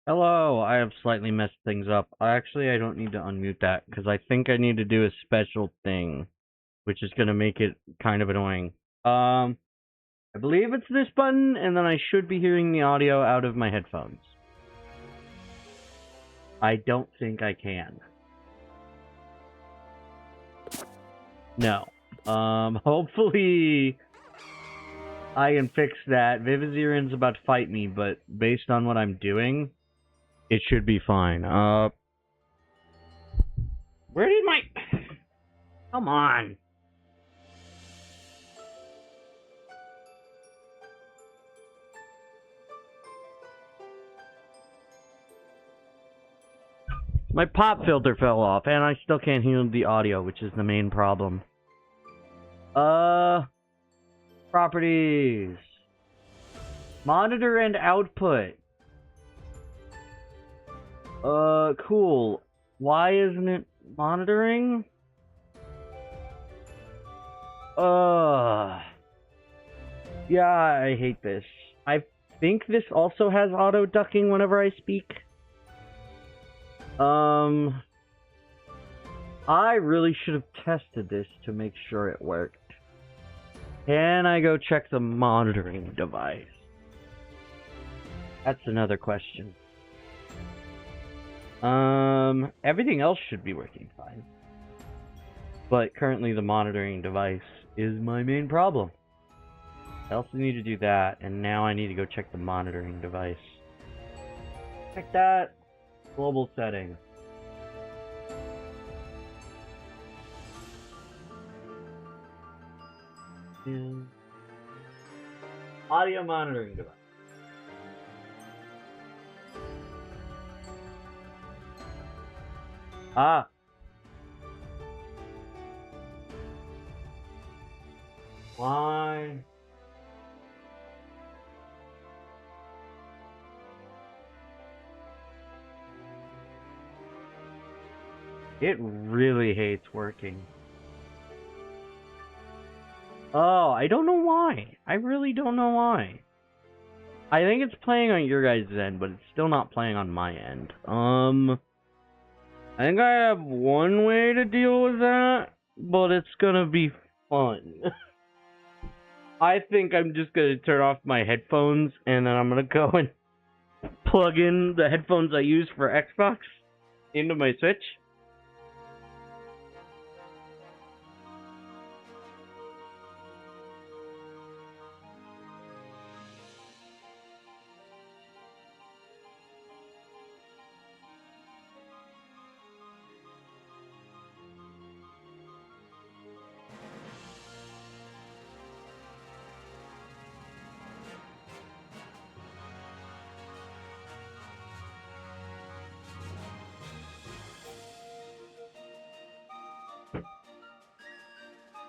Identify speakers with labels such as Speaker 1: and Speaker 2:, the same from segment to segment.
Speaker 1: Hello, I have slightly messed things up. I don't need to unmute that because I think I need to do a special thing, which is going to make it kind of annoying. I believe it's this button, and then I should be hearing the audio out of my headphones. I don't think I can. No. Hopefully I can fix that. Virizian's about to fight me, but based on what I'm doing, it should be fine. Where did my... Come on. My pop filter fell off, and I still can't hear the audio, which is the main problem. Properties. Monitor and output. Cool. Why isn't it monitoring? Yeah, I hate this. I think this also has auto ducking whenever I speak. I really should have tested this to make sure it worked. Can I go check the monitoring device? That's another question. Everything else should be working fine. But currently the monitoring device is my main problem. I also need to do that, and now I need to go check the monitoring device. Check that. Global settings. Audio monitoring device. Why? It really hates working. Oh, I don't know why. I really don't know why. I think it's playing on your guys' end, but it's still not playing on my end. I think I have one way to deal with that, but it's gonna be fun. I think I'm just gonna turn off my headphones, and then I'm gonna go and plug in the headphones I use for Xbox into my Switch.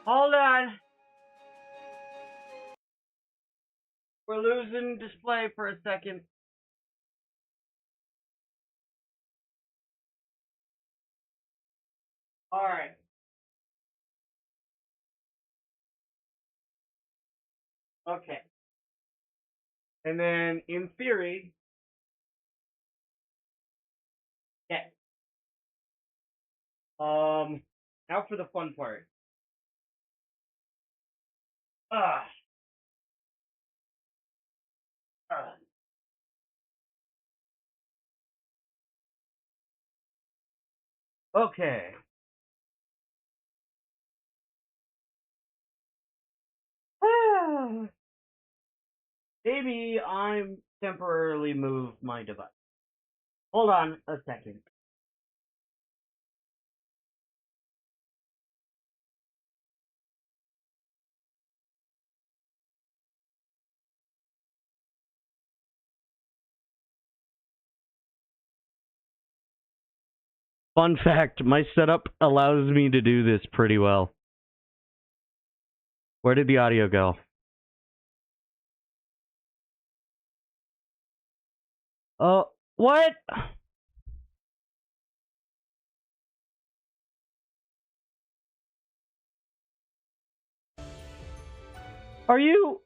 Speaker 1: Hold on. We're losing display for a second. Alright. Okay. And then, in theory... Okay. Now for the fun part. Ah. Okay. Maybe I'm temporarily moved my device. Hold on a second. Fun fact, my setup allows me to do this pretty well. Where did the audio go? Oh, what? Are you...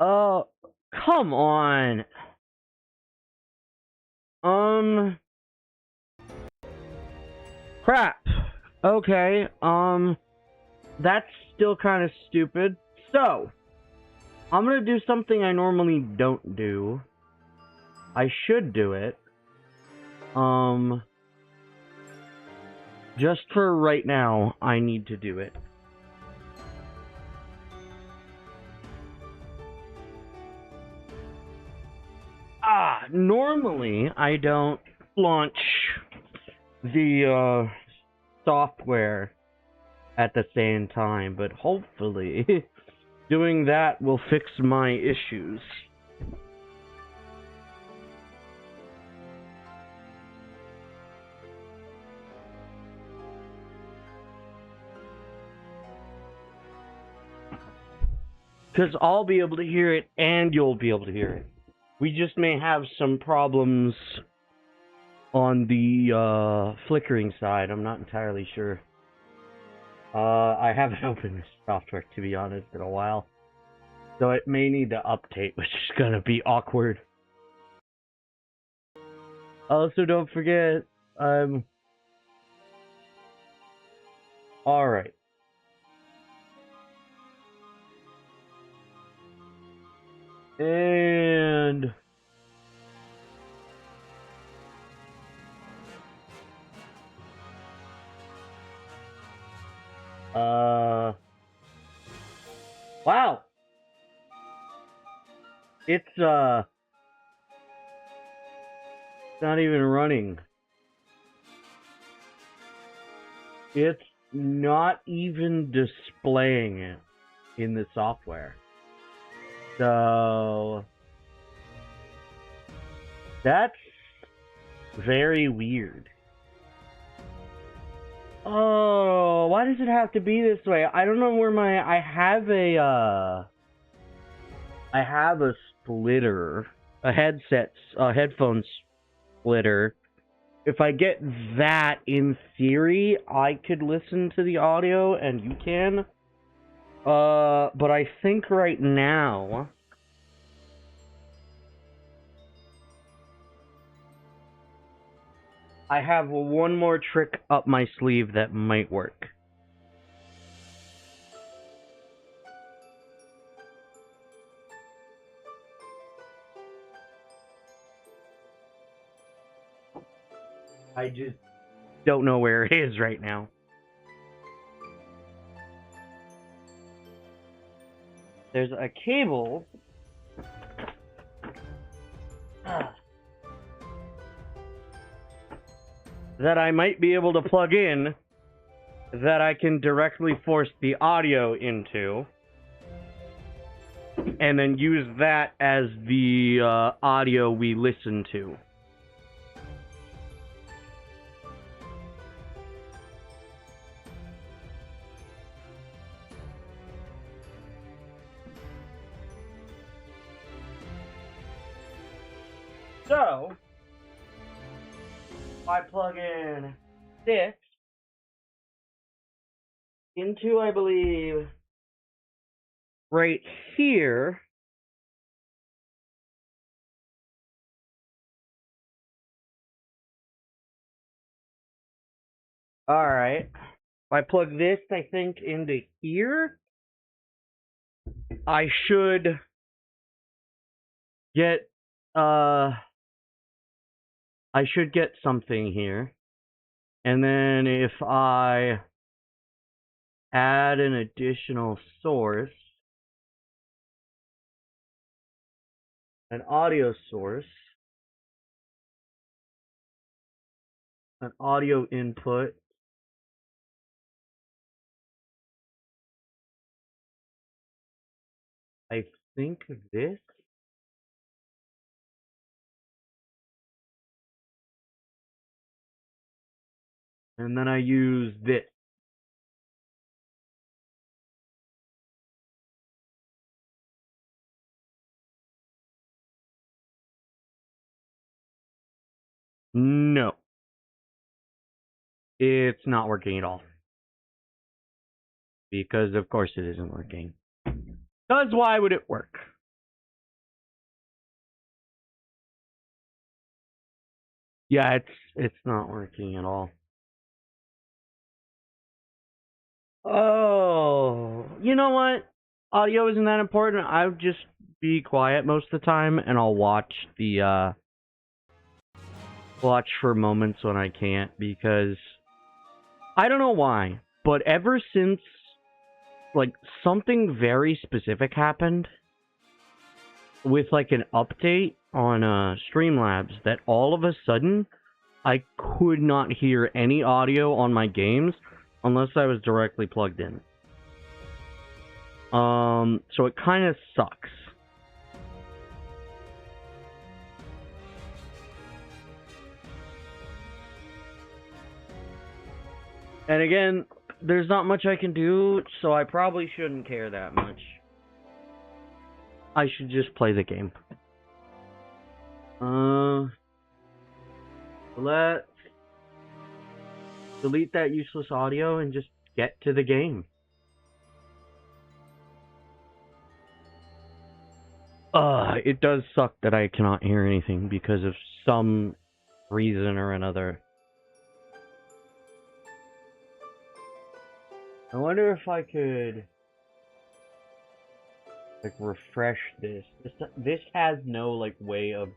Speaker 1: Oh, come on. Crap. Okay, that's still kind of stupid. So, I'm gonna do something I normally don't do. I should do it. Just for right now, I need to do it. Normally, I don't launch the, software at the same time, but hopefully doing that will fix my issues. Because I'll be able to hear it and you'll be able to hear it. We just may have some problems on the flickering side. I'm not entirely sure. I haven't opened this software, to be honest, in a while. So it may need to update, which is going to be awkward. Also, don't forget, alright. And... wow! It's not even running. It's not even displaying it in the software. So... that's very weird. Oh, why does it have to be this way? I don't know where my... I have a splitter. A headphone splitter. If I get that, in theory, I could listen to the audio, and you can. But I think right now... I have one more trick up my sleeve that might work. I just don't know where it is right now. There's a cable that I might be able to plug in that I can directly force the audio into, and then use that as the audio we listen to. So, I plug in this into, I believe, right here. Alright. If I plug this, I think, into here, I should get, I should get something here. And then if I add an additional source, an audio source, an audio input, I think this, and then I use this. No. It's not working at all. Because of course it isn't working. Because why would it work? Yeah, it's not working at all. Oh, you know what? Audio isn't that important. I'll just be quiet most of the time, and I'll watch watch for moments when I can't, because I don't know why, but ever since like something very specific happened with like an update on Streamlabs, that all of a sudden I could not hear any audio on my games unless I was directly plugged in. So it kind of sucks. And again, there's not much I can do, so I probably shouldn't care that much. I should just play the game. Let's delete that useless audio and just get to the game. It does suck that I cannot hear anything because of some reason or another. I wonder if I could like refresh this. This has no like way of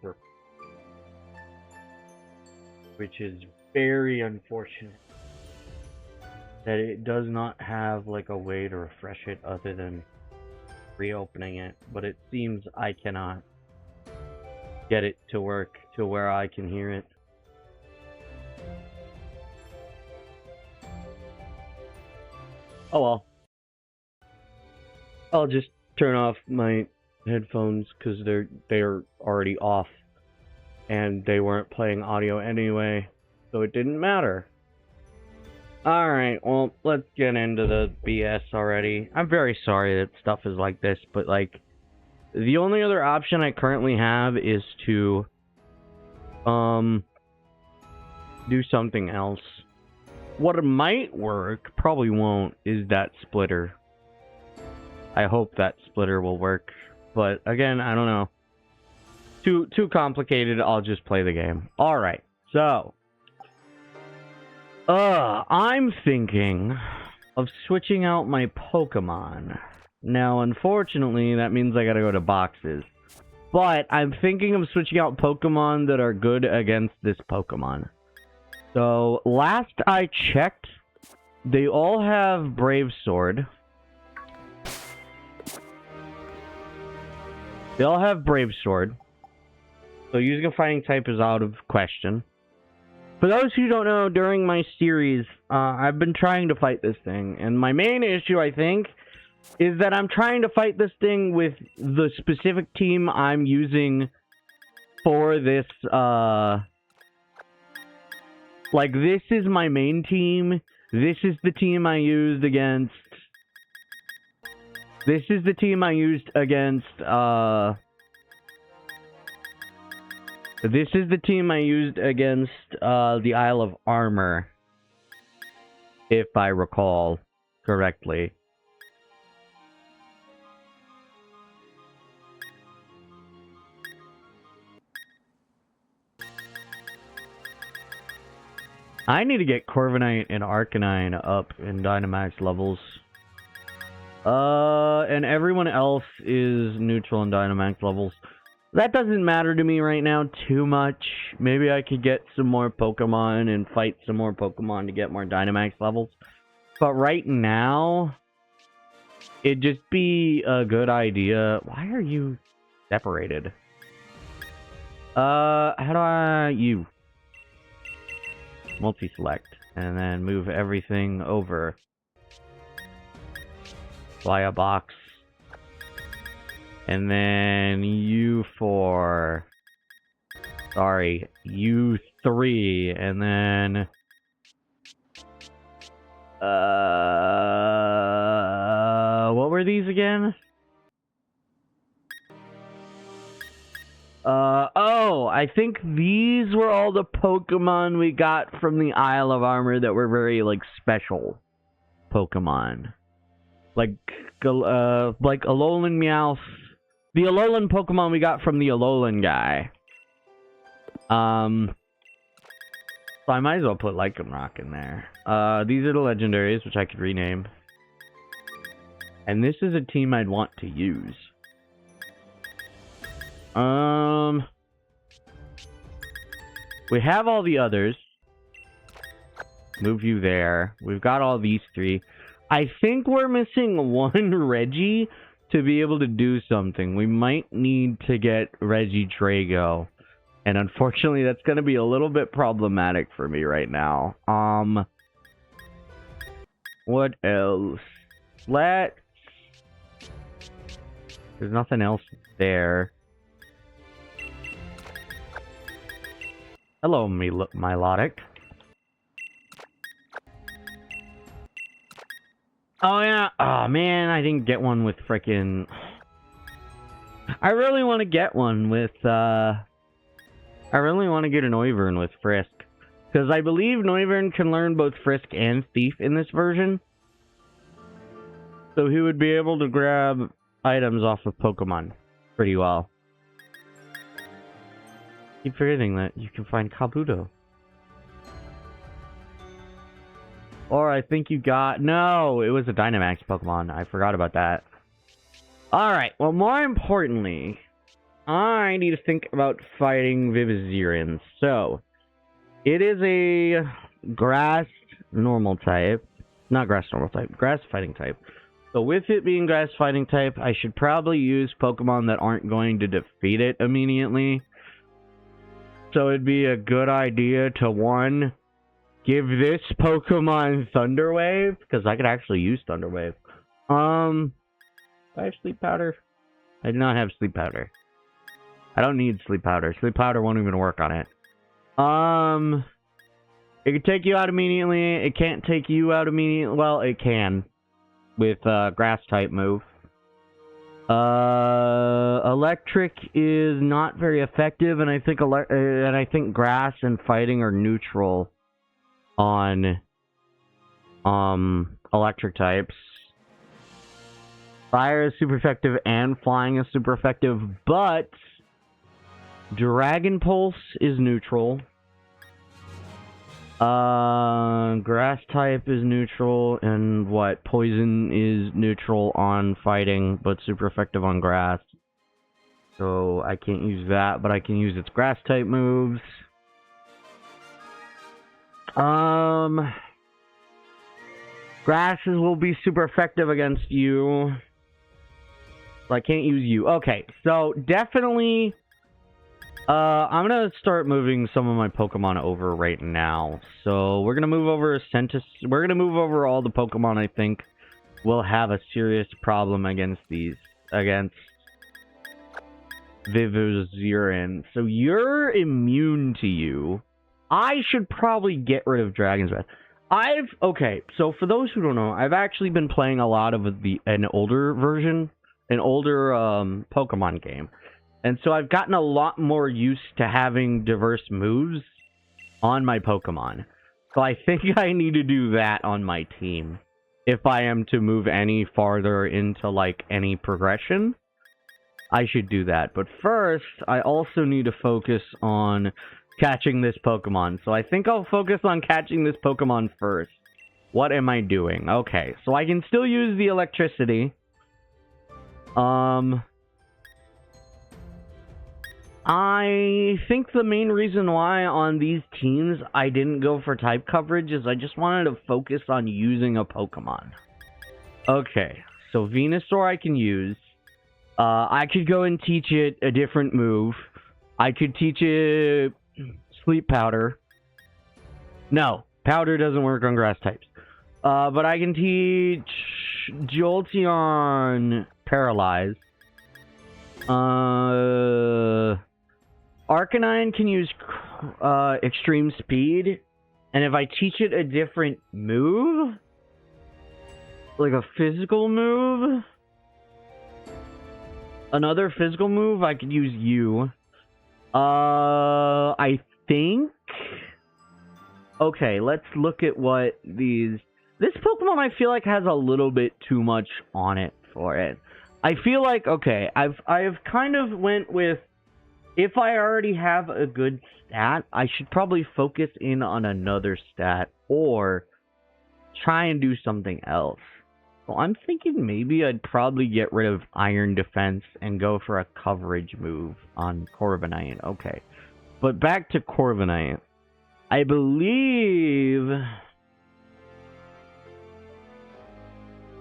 Speaker 1: which is very unfortunate that it does not have like a way to refresh it other than reopening it, but it seems I cannot get it to work to where I can hear it. Oh well. I'll just turn off my headphones because they're already off and they weren't playing audio anyway, so it didn't matter. Alright, well, let's get into the BS already. I'm very sorry that stuff is like this, but like the only other option I currently have is to do something else. What might work, probably won't, is that splitter. I hope that splitter will work, but again, I don't know. Too complicated, I'll just play the game. Alright, so I'm thinking of switching out my Pokemon. Now, unfortunately, that means I gotta go to boxes. But I'm thinking of switching out Pokemon that are good against this Pokemon. So, last I checked, they all have Brave Sword. They all have Brave Sword. So using a fighting type is out of question. For those who don't know, during my series, I've been trying to fight this thing. And my main issue, I think, is that I'm trying to fight this thing with the specific team I'm using for this, like, this is my main team. This is the team I used against... This is the team I used against, This is the team I used against, the Isle of Armor. If I recall correctly. I need to get Corviknight and Arcanine up in Dynamax levels. And everyone else is neutral in Dynamax levels. That doesn't matter to me right now too much. Maybe I could get some more Pokemon and fight some more Pokemon to get more Dynamax levels. But right now, it'd just be a good idea. Why are you separated? How do I... You. Multi-select. And then move everything over. Fly a box. And then U4. Sorry, U3. And then... what were these again? Oh, I think these were all the Pokemon we got from the Isle of Armor that were very, like, special Pokemon. Like Alolan Meowth. The Alolan Pokemon we got from the Alolan guy. So I might as well put Lycanroc in there. These are the legendaries, which I could rename. And this is a team I'd want to use. We have all the others. Move you there. We've got all these three. I think we're missing one Reggie to be able to do something. We might need to get Reggie Drago. And unfortunately, that's going to be a little bit problematic for me right now. What else? There's nothing else there. Hello, Milotic. Oh, yeah. Oh, man, I didn't get one with frickin'... I really want to get one with, I really want to get an Noivern with Frisk. Because I believe Noivern can learn both Frisk and Thief in this version. So he would be able to grab items off of Pokemon pretty well. Keep forgetting that you can find Kabuto. Or I think you got... No, it was a Dynamax Pokemon. I forgot about that. Alright, well, more importantly, I need to think about fighting Virizian. So, it is a grass normal type. Not grass normal type, grass fighting type. So with it being grass fighting type, I should probably use Pokemon that aren't going to defeat it immediately. So it'd be a good idea to, one, give this Pokemon Thunder Wave, because I could actually use Thunder Wave. Do I have Sleep Powder? I do not have Sleep Powder. I don't need Sleep Powder. Sleep Powder won't even work on it. It can take you out immediately. It can't take you out immediately. Well, it can. With Grass type move. Electric is not very effective, and I think Grass and Fighting are neutral on electric types. Fire is super effective and Flying is super effective, but Dragon Pulse is neutral. Grass type is neutral, and Poison is neutral on Fighting, but super effective on Grass. So I can't use that, but I can use its Grass type moves. Grasses will be super effective against you. So I can't use you. Okay, so definitely... I'm gonna start moving some of my Pokemon over right now. So we're gonna move over we're gonna move over all the Pokemon I think will have a serious problem against Virizian. So you're immune to you. I should probably get rid of Dragon's Breath. Okay, so for those who don't know, I've actually been playing a lot of an older version, an older Pokemon game. And so I've gotten a lot more used to having diverse moves on my Pokemon. So I think I need to do that on my team if I am to move any farther into, like, any progression. I should do that. But first, I also need to focus on catching this Pokemon. So I think I'll focus on catching this Pokemon first. What am I doing? Okay, so I can still use the electricity. I think the main reason why on these teams I didn't go for type coverage is I just wanted to focus on using a Pokemon. Okay, so Venusaur I can use. I could go and teach it a different move. I could teach it Sleep Powder. No, Powder doesn't work on grass types. But I can teach Jolteon Paralyze. Arcanine can use Extreme Speed, and if I teach it a different move, like a physical move, another physical move, I could use you. I think... Okay, let's look at what these... This Pokemon I feel like has a little bit too much on it for it. I feel like, okay, I've kind of went with If I already have a good stat, I should probably focus in on another stat or try and do something else. So I'm thinking maybe I'd probably get rid of Iron Defense and go for a coverage move on Corviknight. Okay. But back to Corviknight. I believe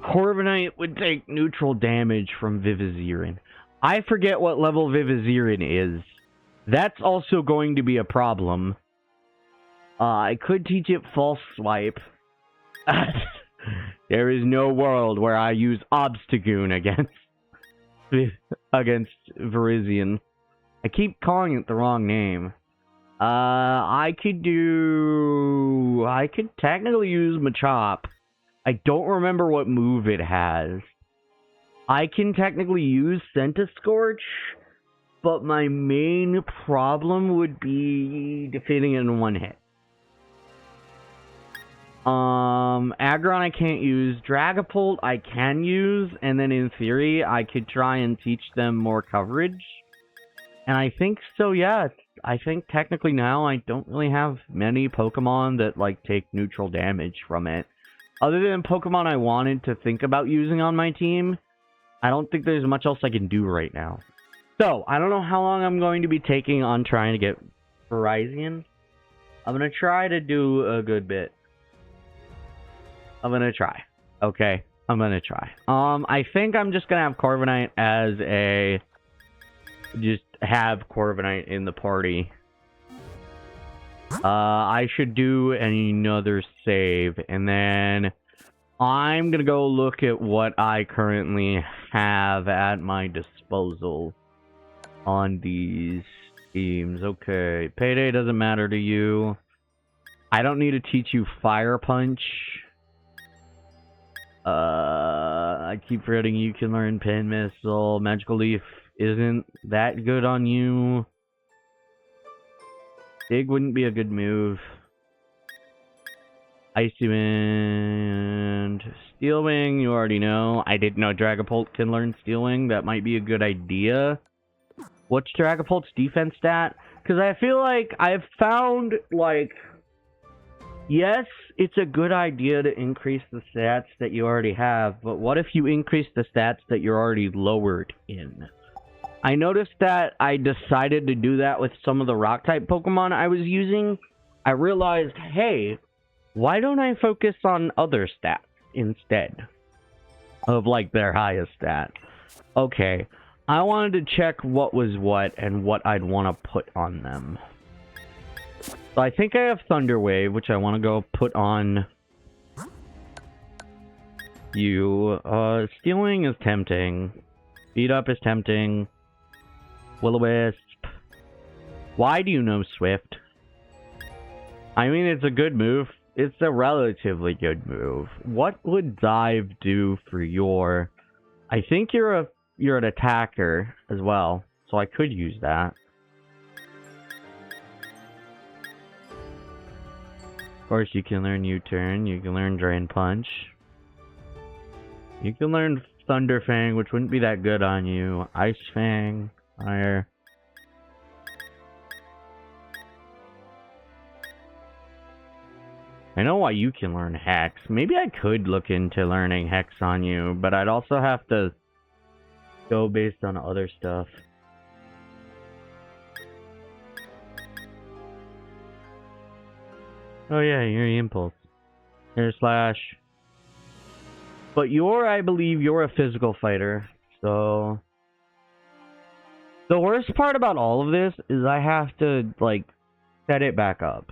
Speaker 1: Corviknight would take neutral damage from Virizian. I forget what level Virizian is. That's also going to be a problem. I could teach it False Swipe. There is no world where I use Obstagoon against Virizian. I keep calling it the wrong name. I could technically use Machop. I don't remember what move it has. I can technically use Centiskorch, but my main problem would be defeating it in one hit. Aggron I can't use. Dragapult I can use, and then in theory I could try and teach them more coverage. And I think so, yeah. I think technically now I don't really have many Pokemon that like take neutral damage from it. Other than Pokemon I wanted to think about using on my team, I don't think there's much else I can do right now. So, I don't know how long I'm going to be taking on trying to get Virizian. I'm going to try to do a good bit. I'm going to try. Okay, I'm going to try. I think I'm just going to have Corviknight as a... Just have Corviknight in the party. I should do another save, and then I'm gonna go look at what I currently have at my disposal on these teams. Okay, Payday doesn't matter to you. I don't need to teach you Fire Punch. I keep forgetting you can learn Pin Missile. Magical Leaf isn't that good on you. Dig wouldn't be a good move. Icy Wind. Steel Wing, you already know. I didn't know Dragapult can learn Steel Wing. That might be a good idea. What's Dragapult's defense stat? Because I feel like I've found, like... Yes, it's a good idea to increase the stats that you already have, but what if you increase the stats that you're already lowered in? I noticed that I decided to do that with some of the Rock-type Pokemon I was using. I realized, hey, why don't I focus on other stats instead of, like, their highest stat? Okay, I wanted to check what was what and what I'd want to put on them. So I think I have Thunder Wave, which I want to go put on you. Steel Wing is tempting. Beat Up is tempting. Will-O-Wisp. Why do you know Swift? I mean, it's a good move. It's a relatively good move. What would Dive do for your... I think you're an attacker as well, so I could use that. Of course, you can learn U-Turn. You can learn Drain Punch. You can learn Thunder Fang, which wouldn't be that good on you. Ice Fang. Fire. I know why you can learn Hex. Maybe I could look into learning Hex on you, but I'd also have to go based on other stuff. Oh yeah, you're Impulse. Air Slash. But I believe you're a physical fighter, so... The worst part about all of this is I have to, like, set it back up.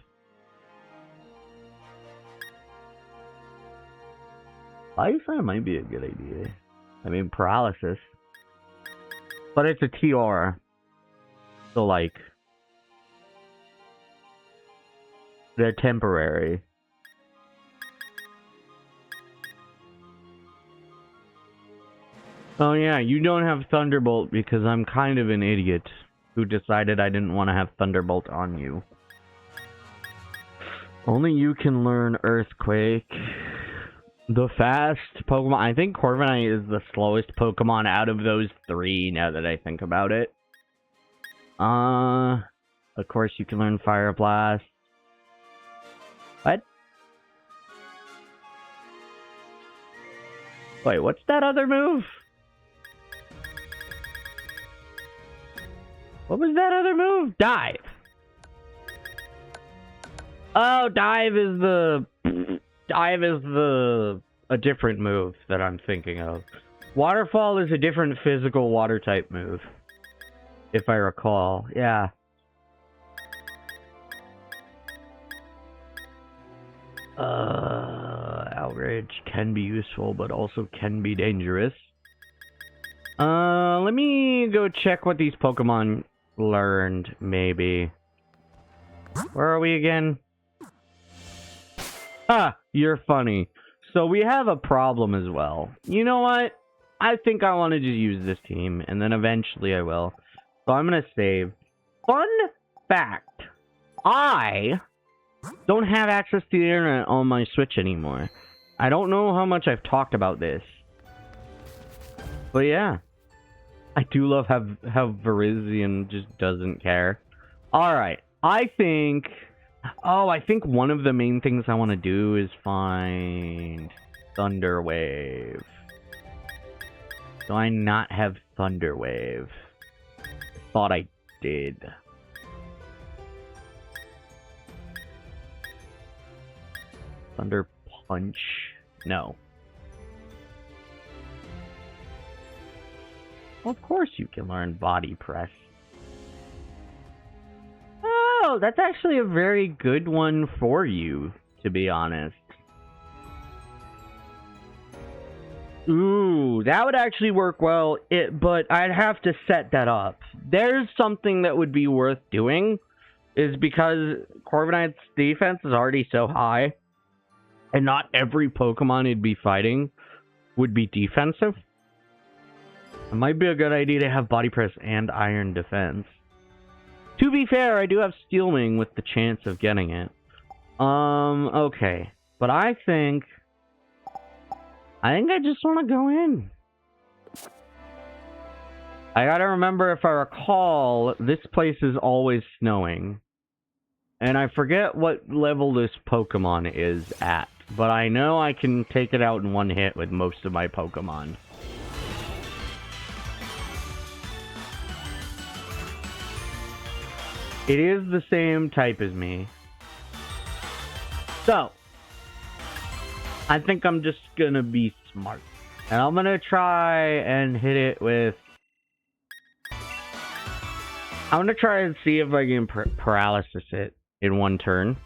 Speaker 1: Ice might be a good idea. I mean, Paralysis. But it's a TR. So, like... They're temporary. Oh yeah, you don't have Thunderbolt because I'm kind of an idiot who decided I didn't want to have Thunderbolt on you. Only you can learn Earthquake. The fast Pokemon... I think Corviknight is the slowest Pokemon out of those three now that I think about it. Of course you can learn Fire Blast. What? Wait, what's that other move? What was that other move? Dive. Oh, dive is a different move that I'm thinking of. Waterfall is a different physical water type move, if I recall. Yeah. Outrage can be useful, but also can be dangerous. Let me go check what these Pokemon learned, maybe. Where are we again? Ah, you're funny. So we have a problem as well. You know what? I think I want to just use this team, and then eventually I will. So I'm going to save. Fun fact. I don't have access to the internet on my Switch anymore. I don't know how much I've talked about this. But yeah. I do love how Virizian just doesn't care. Alright. I think one of the main things I want to do is find Thunder Wave. Do I not have Thunder Wave? I thought I did. Thunder Punch? No. Well, of course you can learn Body Press. Oh, that's actually a very good one for you, to be honest. Ooh, that would actually work well, but I'd have to set that up. There's something that would be worth doing, is because Corviknight's defense is already so high, and not every Pokemon it'd be fighting would be defensive. It might be a good idea to have Body Press and Iron Defense. To be fair, I do have Steel Wing with the chance of getting it. Okay. But I think I just want to go in. I gotta remember, if I recall, this place is always snowing. And I forget what level this Pokemon is at. But I know I can take it out in one hit with most of my Pokemon. It is the same type as me. So, I think I'm just gonna be smart. And I'm gonna try and hit it with... I'm gonna try and see if I can paralysis it in one turn.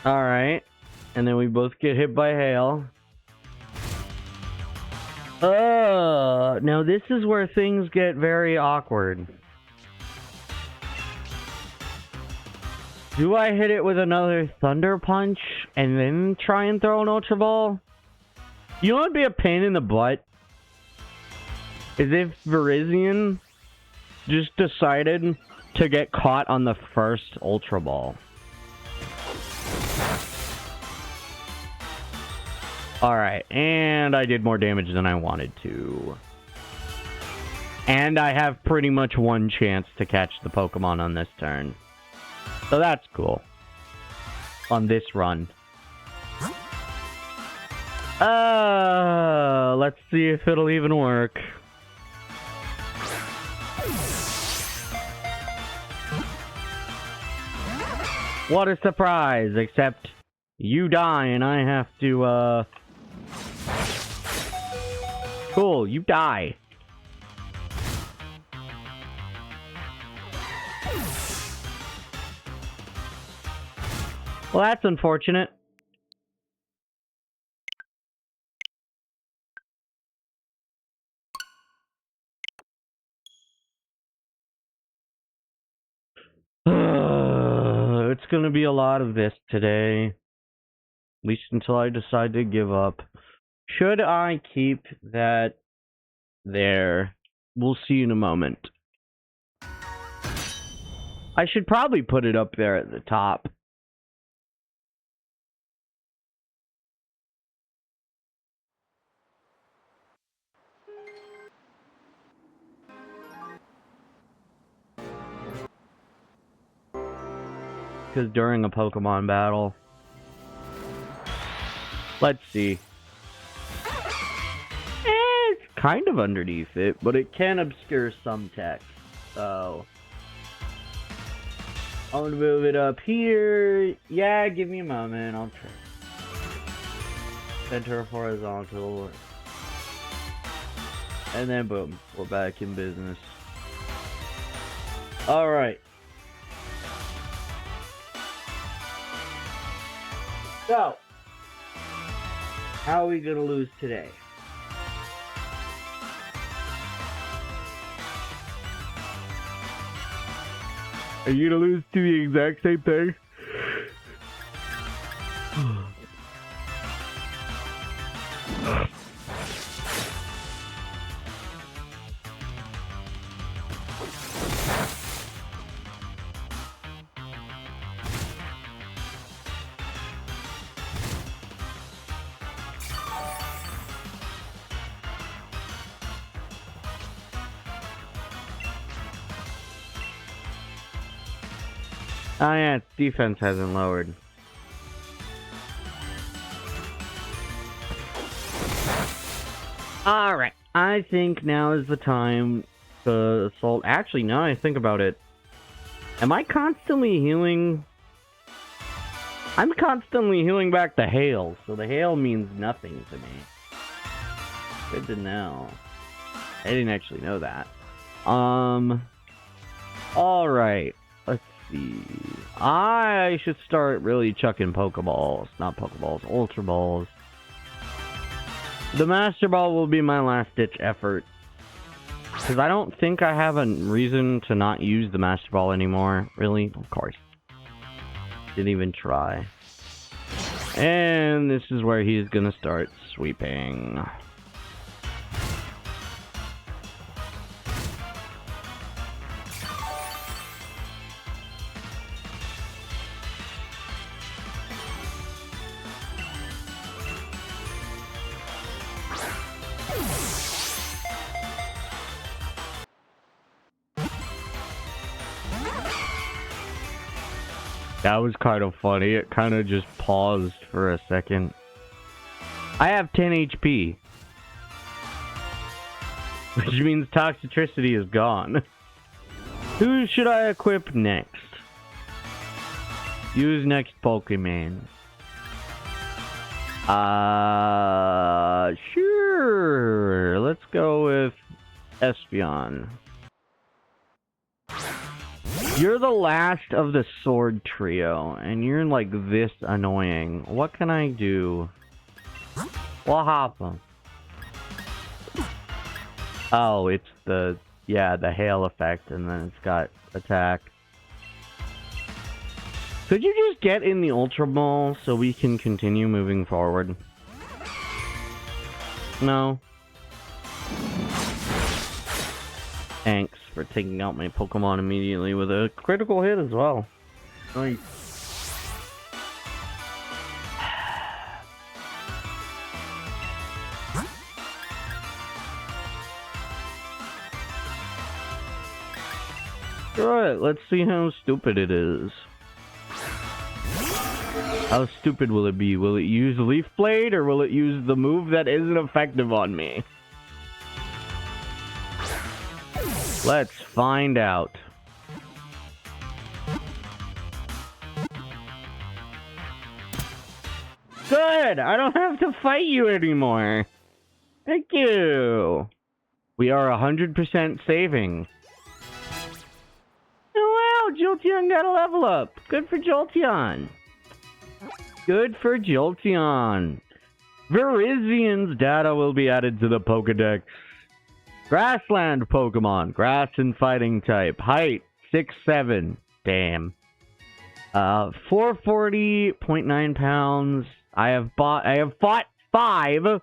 Speaker 1: Alright. And then we both get hit by hail. Now this is where things get very awkward. Do I hit it with another Thunder Punch and then try and throw an Ultra Ball? You know what would be a pain in the butt? Is if Virizian just decided to get caught on the first Ultra Ball. Alright, and I did more damage than I wanted to. And I have pretty much one chance to catch the Pokemon on this turn. So that's cool. On this run. Let's see if it'll even work. What a surprise, except you die and I have to, Cool, you die. Well, that's unfortunate. It's gonna be a lot of this today. At least until I decide to give up. Should I keep that there? We'll see in a moment. I should probably put it up there at the top. Because during a Pokemon battle... Let's see. It's kind of underneath it, but it can obscure some text. So... I'm gonna move it up here. Yeah, give me a moment. I'll try. Center horizontal. And then boom. We're back in business. Alright. So, how are we gonna lose today? Are you gonna lose to the exact same thing? Oh yeah, its defense hasn't lowered. Alright, I think now is the time to assault. Actually, now I think about it. Am I constantly healing? I'm constantly healing back the hail, so the hail means nothing to me. Good to know. I didn't actually know that. Alright. Let's see. I should start really chucking Pokeballs. Not Pokeballs, Ultra Balls. The Master Ball will be my last-ditch effort. Because I don't think I have a reason to not use the Master Ball anymore. Really? Of course. Didn't even try. And this is where he's gonna start sweeping. That was kind of funny. It kind of just paused for a second. I have 10 HP. Which means toxicity is gone. Who should I equip next? Use next Pokemon. Sure. Let's go with Espeon. You're the last of the sword trio, and you're like this annoying. What can I do? What happened? Oh, it's the hail effect, and then it's got attack. Could you just get in the Ultra Ball so we can continue moving forward? No. Thanks for taking out my Pokemon immediately with a critical hit as well. Nice. Alright, let's see how stupid it is. How stupid will it be? Will it use Leaf Blade or will it use the move that isn't effective on me? Let's find out. Good! I don't have to fight you anymore. Thank you. We are 100% saving. Oh wow, Jolteon got a level up. Good for Jolteon. Good for Jolteon. Virizian's data will be added to the Pokedex. Grassland Pokemon. Grass and fighting type. Height, 6'7". Damn. 440.9 pounds. I have fought 5.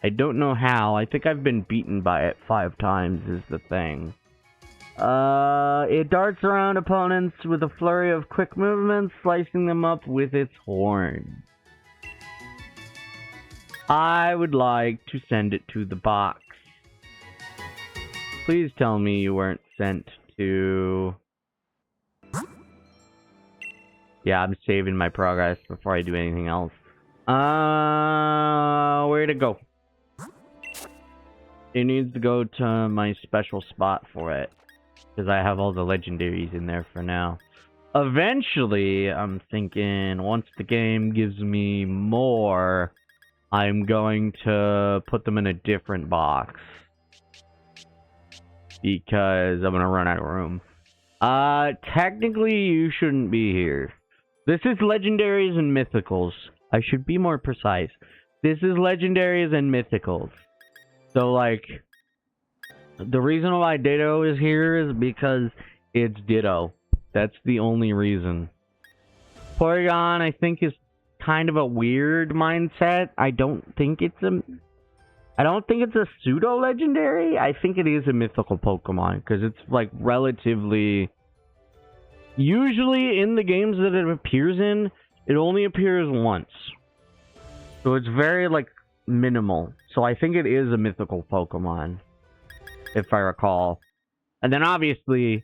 Speaker 1: I don't know how. I think I've been beaten by it 5 times is the thing. It darts around opponents with a flurry of quick movements, slicing them up with its horn. I would like to send it to the box. Please tell me you weren't sent to... Yeah, I'm saving my progress before I do anything else. Where'd it go? It needs to go to my special spot for it. Because I have all the legendaries in there for now. Eventually, I'm thinking, once the game gives me more, I'm going to put them in a different box. Because I'm going to run out of room. Technically, you shouldn't be here. This is legendaries and mythicals. I should be more precise. This is legendaries and mythicals. So, like, the reason why Ditto is here is because it's Ditto. That's the only reaon. Porygon, I think, is kind of a weird mindset. I don't think it's a pseudo-legendary. I think it is a mythical Pokemon, because it's, like, relatively... Usually, in the games that it appears in, it only appears once. So it's very, like, minimal. So I think it is a mythical Pokemon, if I recall. And then, obviously,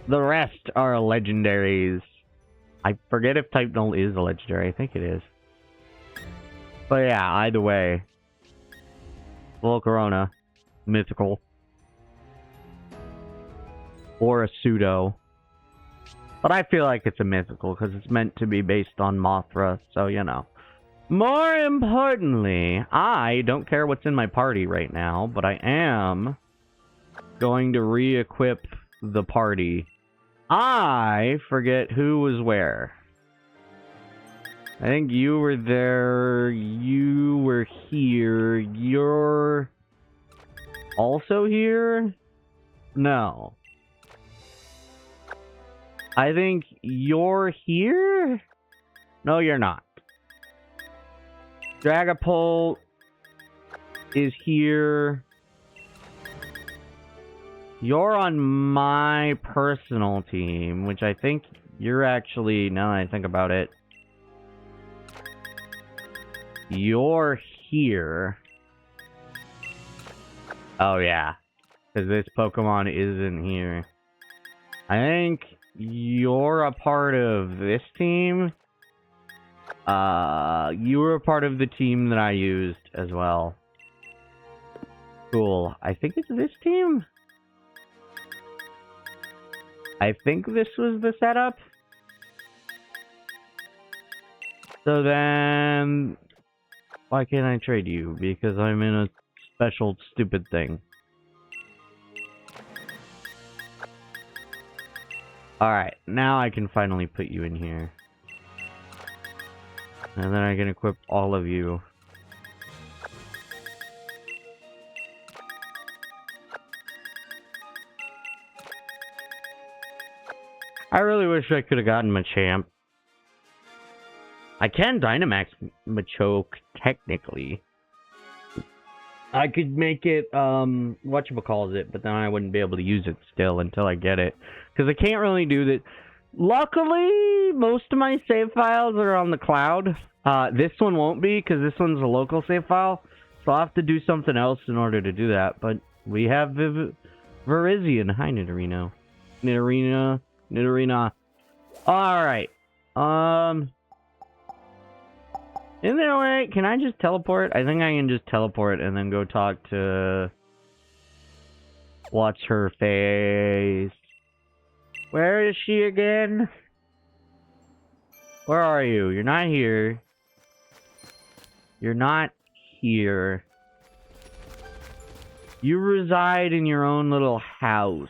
Speaker 1: the rest are legendaries. I forget if Type Null is a legendary. I think it is. But yeah, either way. Volcarona, mythical. Or a pseudo. But I feel like it's a mythical, because it's meant to be based on Mothra, so, you know. More importantly, I don't care what's in my party right now, but I am going to re-equip the party. I forget who was where. I think you were there, you were here, you're also here? No. I think you're here? No, you're not. Dragapult is here. You're on my personal team, which I think you're actually, now that I think about it, you're here. Oh, yeah. Because this Pokemon isn't here. I think you're a part of this team. You were a part of the team that I used as well. Cool. I think it's this team. I think this was the setup. So then, why can't I trade you? Because I'm in a special stupid thing. Alright, now I can finally put you in here. And then I can equip all of you. I really wish I could have gotten Machamp. I can Dynamax Machoke, technically. I could make it, whatchamacallit, but then I wouldn't be able to use it still until I get it. Because I can't really do that. Luckily, most of my save files are on the cloud. This one won't be, because this one's a local save file. So I'll have to do something else in order to do that. But we have Virizian. Hi, Nidorino. Nidorina. Alright. In there, wait, can I just teleport? I think I can just teleport and then go talk to... Watch her face. Where is she again? Where are you? You're not here. You're not here. You reside in your own little house.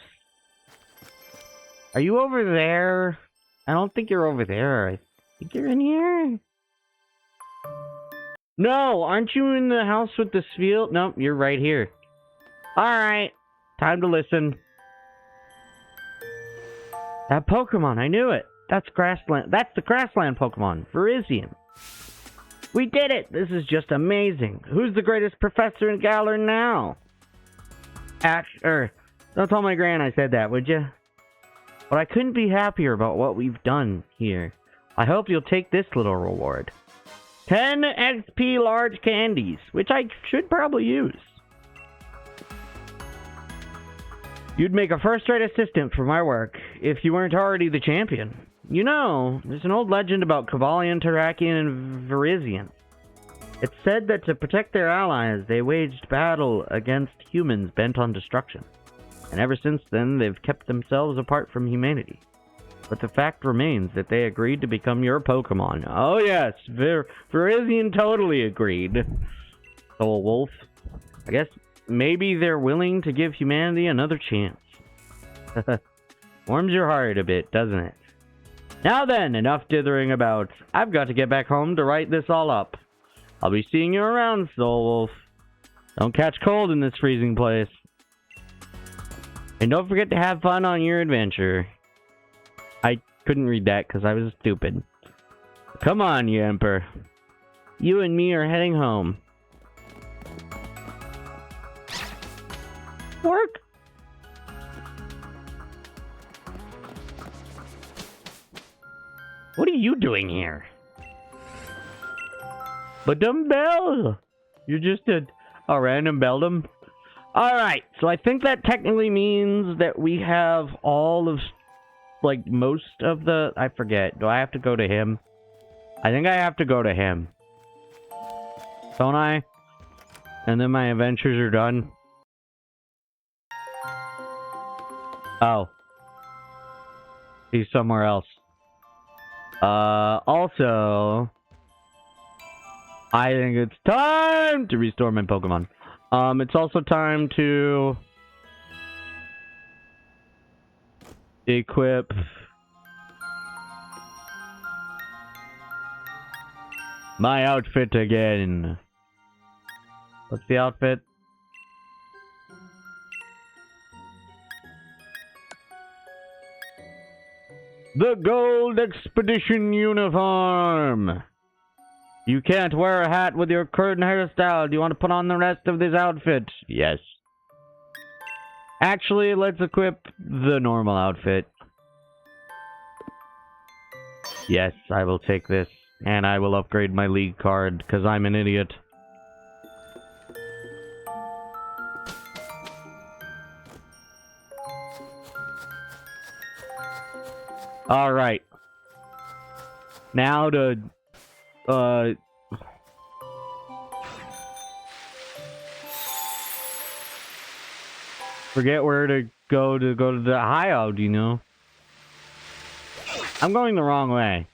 Speaker 1: Are you over there? I don't think you're over there. I think you're in here. No, aren't you in the house with the field? Nope, you're right here. Alright, time to listen. That Pokemon, I knew it. That's Grassland. That's the Grassland Pokemon, Virizian. We did it! This is just amazing. Who's the greatest professor in Galar now? Don't tell my gran I said that, would you? But I couldn't be happier about what we've done here. I hope you'll take this little reward. 10 XP large candies, which I should probably use. You'd make a first-rate assistant for my work if you weren't already the champion. You know, there's an old legend about Kavalian, Terrakian, and Virizian. It's said that to protect their allies, they waged battle against humans bent on destruction. And ever since then, they've kept themselves apart from humanity. But the fact remains that they agreed to become your Pokémon. Oh yes, Virizian totally agreed. Soul Wolf. I guess maybe they're willing to give humanity another chance. Warms your heart a bit, doesn't it? Now then, enough dithering about. I've got to get back home to write this all up. I'll be seeing you around, Soul Wolf. Don't catch cold in this freezing place. And don't forget to have fun on your adventure. I couldn't read that because I was stupid. Come on, you Emperor. You and me are heading home. Work. What are you doing here? But dumbbell. You're just a random beldam. Alright, so I think that technically means that we have all of, like, most of the... I forget. Do I have to go to him? I think I have to go to him. Don't I? And then my adventures are done. Oh. He's somewhere else. Also... I think it's time to restore my Pokemon. It's also time to equip my outfit again. What's the outfit? The Gold Expedition Uniform! You can't wear a hat with your current hairstyle. Do you want to put on the rest of this outfit? Yes. Actually, let's equip the normal outfit. Yes, I will take this. And I will upgrade my league card, because I'm an idiot. Alright. Now to... forget where to go the hideout, you know? I'm going the wrong way.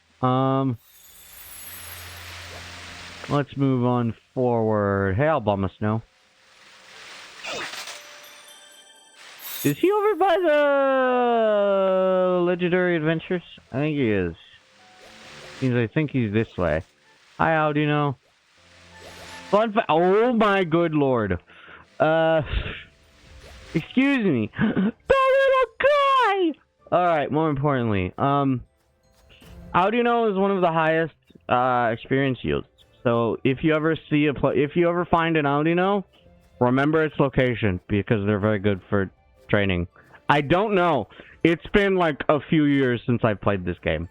Speaker 1: Let's move on forward. Hey, Alabama. Is he over by the Legendary Adventures? I think he is. I think he's this way. Hi, how do you know? Oh my good lord. Excuse me. The little guy! Alright, more importantly. Audino is one of the highest experience yields. So if you ever see if you ever find an Audino, remember its location because they're very good for training. I don't know. It's been like a few years since I've played this game.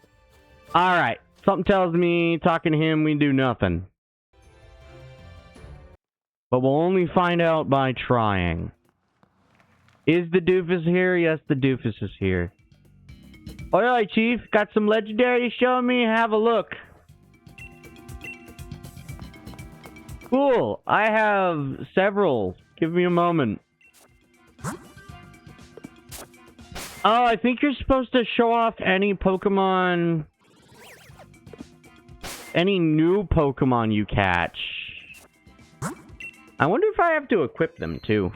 Speaker 1: Alright. Something tells me talking to him we do nothing. But we'll only find out by trying. Is the doofus here? Yes, the doofus is here. Alright, Chief. Got some legendary to show me? Have a look. Cool. I have several. Give me a moment. Oh, I think you're supposed to show off any Pokemon... any new Pokemon you catch. I wonder if I have to equip them, too.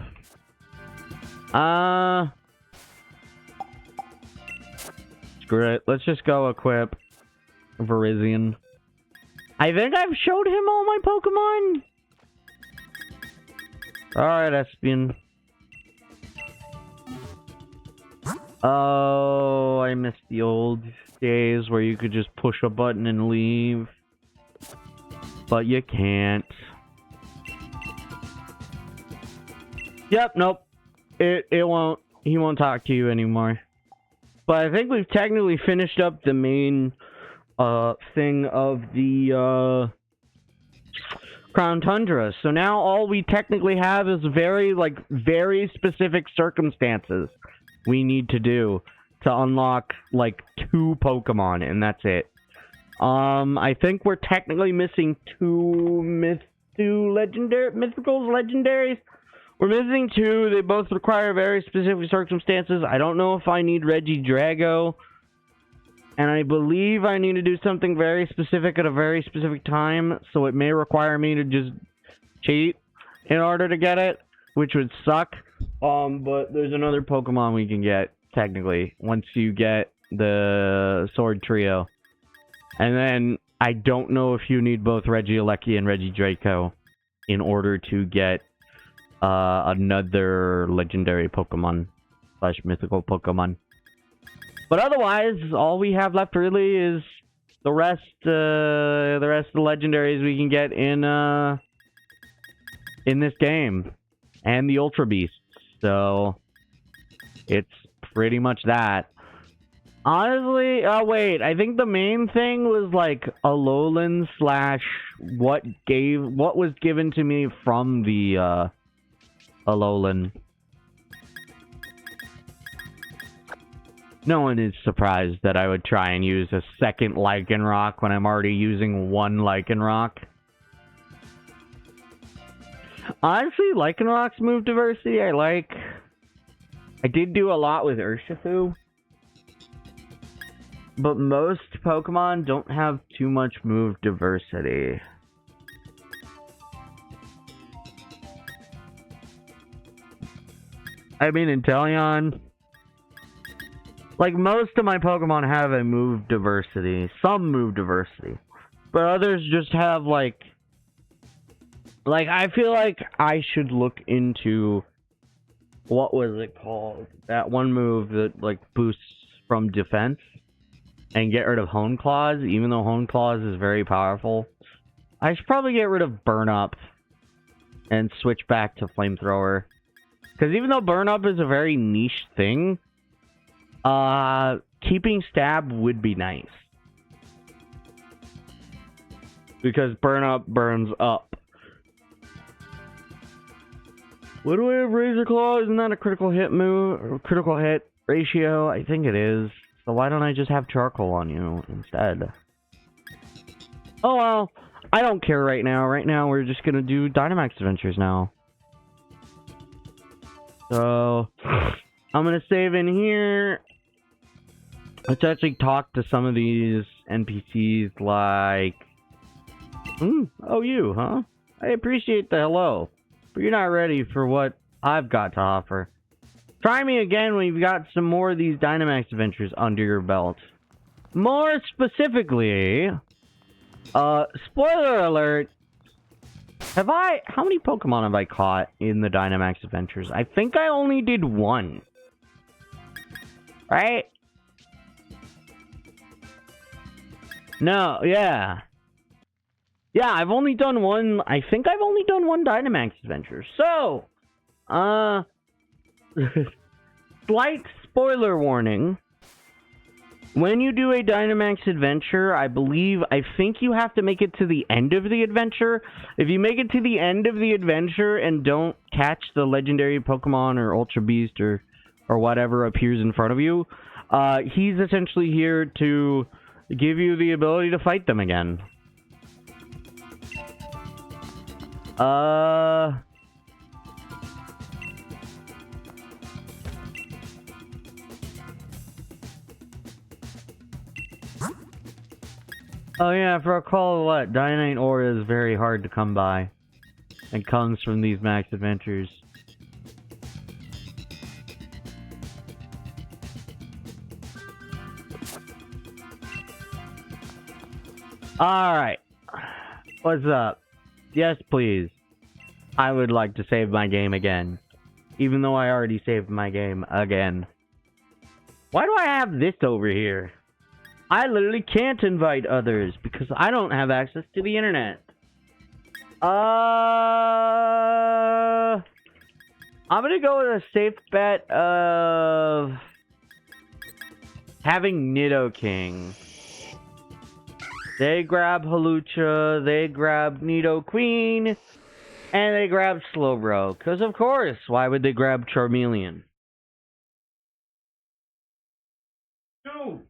Speaker 1: Screw it. Let's just go equip Virizian. I think I've showed him all my Pokemon. Alright, Espion. Oh, I missed the old days where you could just push a button and leave. But you can't. Yep, nope. It won't. he won't talk to you anymore. But I think we've technically finished up the main thing of the Crown Tundra. So now all we technically have is very specific circumstances we need to do to unlock like 2 Pokemon, and that's it. I think we're technically missing 2 mythicals, legendaries. We're missing 2. They both require very specific circumstances. I don't know if I need Regidrago. And I believe I need to do something very specific at a very specific time. So it may require me to just cheat in order to get it, which would suck. But there's another Pokemon we can get, technically, once you get the Sword Trio. And then I don't know if you need both Regieleki and Regidrago in order to get another legendary Pokemon / mythical Pokemon. But otherwise, all we have left really is the rest of the legendaries we can get in this game, and the Ultra Beasts. So it's pretty much that. Honestly, wait, I think the main thing was like Alolan / what was given to me from the Alolan. No one is surprised that I would try and use a second Lycanroc when I'm already using 1 Lycanroc. Honestly, Lycanroc's move diversity I like. I did do a lot with Urshifu. But most Pokemon don't have too much move diversity. I mean, Inteleon, like, most of my Pokemon have a move diversity. Some move diversity. But others just have, like, I feel like I should look into, what was it called? That one move that, like, boosts from defense. And get rid of Hone Claws, even though Hone Claws is very powerful. I should probably get rid of Burn Up. And switch back to Flamethrower. Because even though Burn Up is a very niche thing, keeping Stab would be nice. Because Burn Up burns up. What do we have? Razor Claw? Isn't that a critical hit move? Or critical hit ratio? I think it is. So why don't I just have Charcoal on you instead? Oh well, I don't care right now. Right now we're just gonna do Dynamax Adventures now. So I'm gonna save in here. Let's actually talk to some of these NPCs like... oh, you, huh? I appreciate the hello, but you're not ready for what I've got to offer. Try me again when you've got some more of these Dynamax Adventures under your belt. More specifically, spoiler alert, how many Pokemon have I caught in the Dynamax Adventures? I think I only did 1. Right? No, yeah. Yeah, I've only done 1, I think I've only done 1 Dynamax Adventure. So, slight spoiler warning. When you do a Dynamax Adventure, I think you have to make it to the end of the adventure. If you make it to the end of the adventure and don't catch the legendary Pokemon or Ultra Beast or whatever appears in front of you, he's essentially here to give you the ability to fight them again. Oh yeah, if I recall what, Dynamite Ore is very hard to come by. And comes from these Max Adventures. Alright. What's up? Yes, please. I would like to save my game again. Even though I already saved my game again. Why do I have this over here? I literally can't invite others because I don't have access to the internet. I'm gonna go with a safe bet of having Nidoking. They grab Hawlucha, they grab Nidoqueen, and they grab Slowbro. Because of course, why would they grab Charmeleon? No!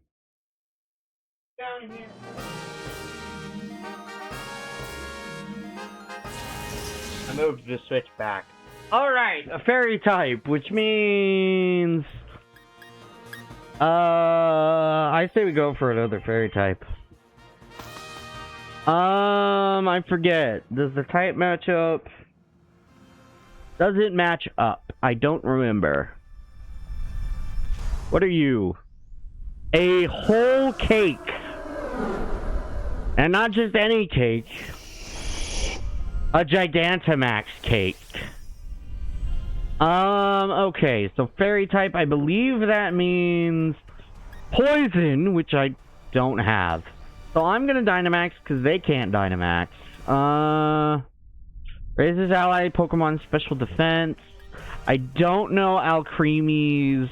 Speaker 1: Down here. I moved the switch back. Alright, a fairy type, which means... I say we go for another fairy type. I forget. Does the type match up? Does it match up? I don't remember. What are you? A whole cake. And not just any cake. A Gigantamax cake. Okay, so fairy type, I believe that means poison, which I don't have. So I'm gonna Dynamax, because they can't Dynamax. Raises ally Pokemon special defense. I don't know Alcreme's...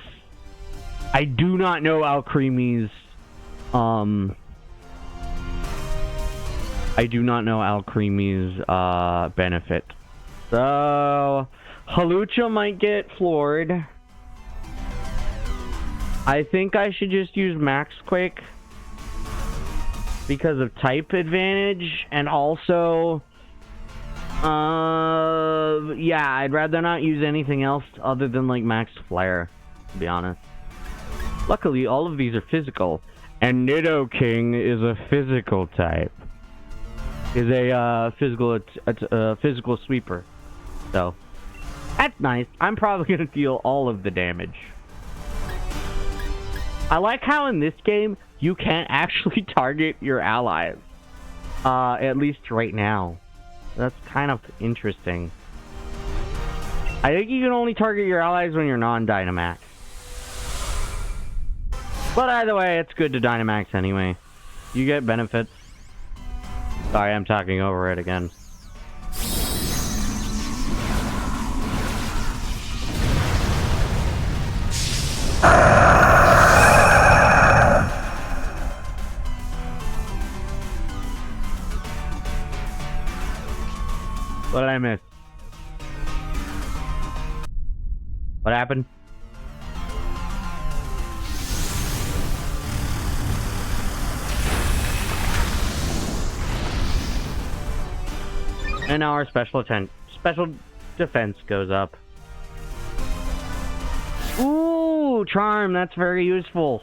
Speaker 1: I do not know Alcreme's, I do not know Alcreme's, benefit. So... Hawlucha might get floored. I think I should just use Max Quake because of type advantage, and also yeah, I'd rather not use anything else other than like Max Flare, to be honest. Luckily, all of these are physical, and Nidoking is a physical type. Is a physical sweeper. So that's nice. I'm probably gonna deal all of the damage. I like how in this game you can't actually target your allies. At least right now. That's kind of interesting. I think you can only target your allies when you're non-Dynamax. But either way, it's good to Dynamax anyway. You get benefits. Sorry, I'm talking over it again. What did I miss? What happened? And now our special defense goes up. Ooh, charm, that's very useful.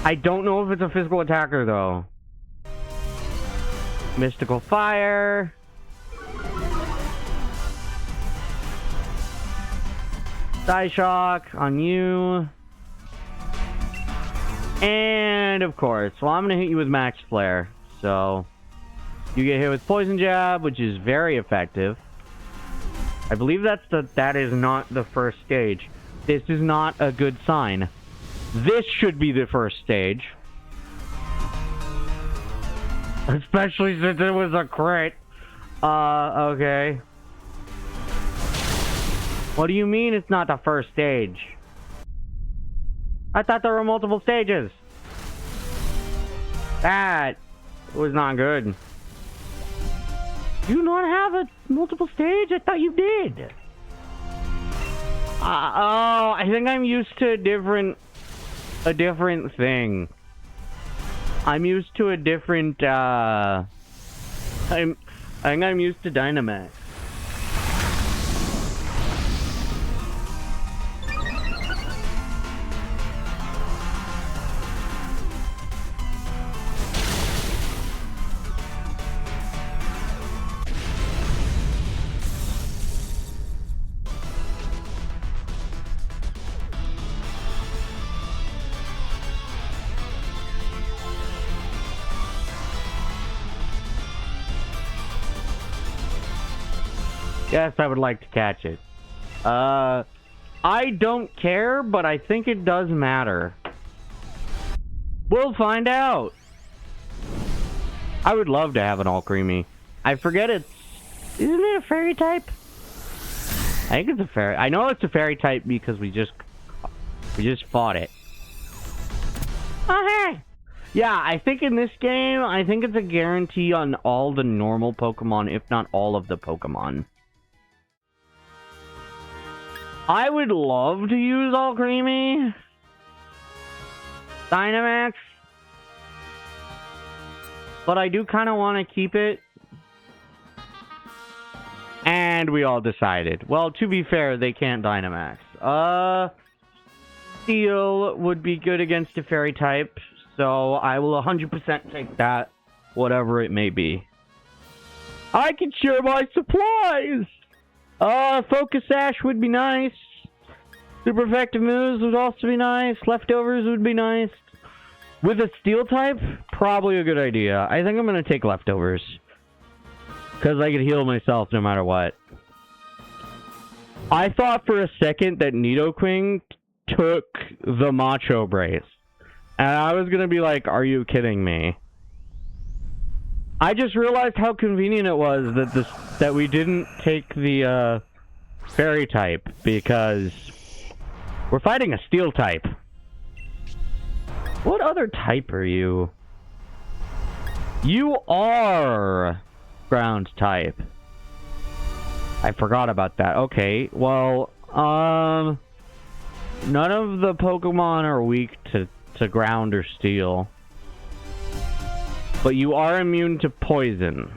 Speaker 1: I don't know if it's a physical attacker though. Mystical fire. Psyshock on you. And of course, well, I'm gonna hit you with Max Flare. So you get hit with Poison Jab, which is very effective. I believe that is not the first stage. This is not a good sign. This should be the first stage. Especially since it was a crit. Okay. What do you mean it's not the first stage? I thought there were multiple stages. That was not good. Do you not have a multiple stage? I thought you did. Oh, I think I'm used to a different thing. I'm used to a different, I think I'm used to Dynamax. Yes, I would like to catch it. I don't care, but I think it does matter. We'll find out. I would love to have an Alcremie. I forget it's... Isn't it a fairy type? I think it's a fairy. I know it's a fairy type because we just fought it. Oh, hey! Yeah, I think in this game, I think it's a guarantee on all the normal Pokemon, if not all of the Pokemon. I would love to use All Creamy. Dynamax. But I do kind of want to keep it. And we all decided. Well, to be fair, they can't Dynamax. Steel would be good against a fairy type. So I will 100% take that, whatever it may be. I can share my supplies! Focus Sash would be nice. Super effective moves would also be nice. Leftovers would be nice. With a steel type, probably a good idea. I think I'm going to take leftovers. Because I could heal myself no matter what. I thought for a second that Nidoking took the Macho Brace. And I was going to be like, are you kidding me? I just realized how convenient it was that we didn't take the fairy type because we're fighting a steel type. What other type are you? You are ground type. I forgot about that. Okay, well, none of the Pokemon are weak to ground or steel. But you are immune to poison.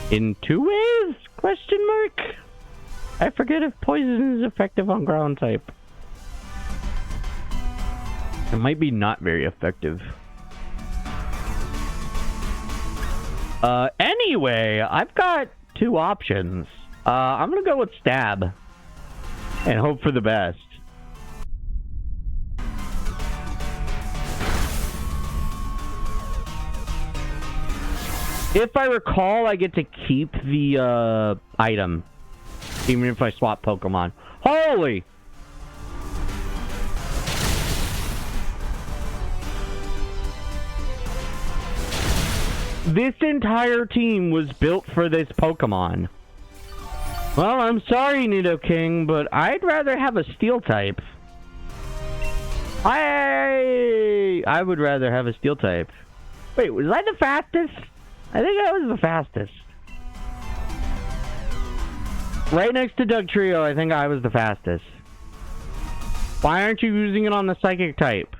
Speaker 1: In 2 ways? Question mark? I forget if poison is effective on ground type. It might be not very effective. Anyway, I've got 2 options. I'm gonna go with Stab. And hope for the best. If I recall, I get to keep the item, even if I swap Pokemon. Holy! This entire team was built for this Pokemon. Well, I'm sorry, Nidoking, but I'd rather have a Steel type. I would rather have a Steel type. Wait, was I the fastest? I think I was the fastest. Right next to Dugtrio, I think I was the fastest. Why aren't you using it on the Psychic type?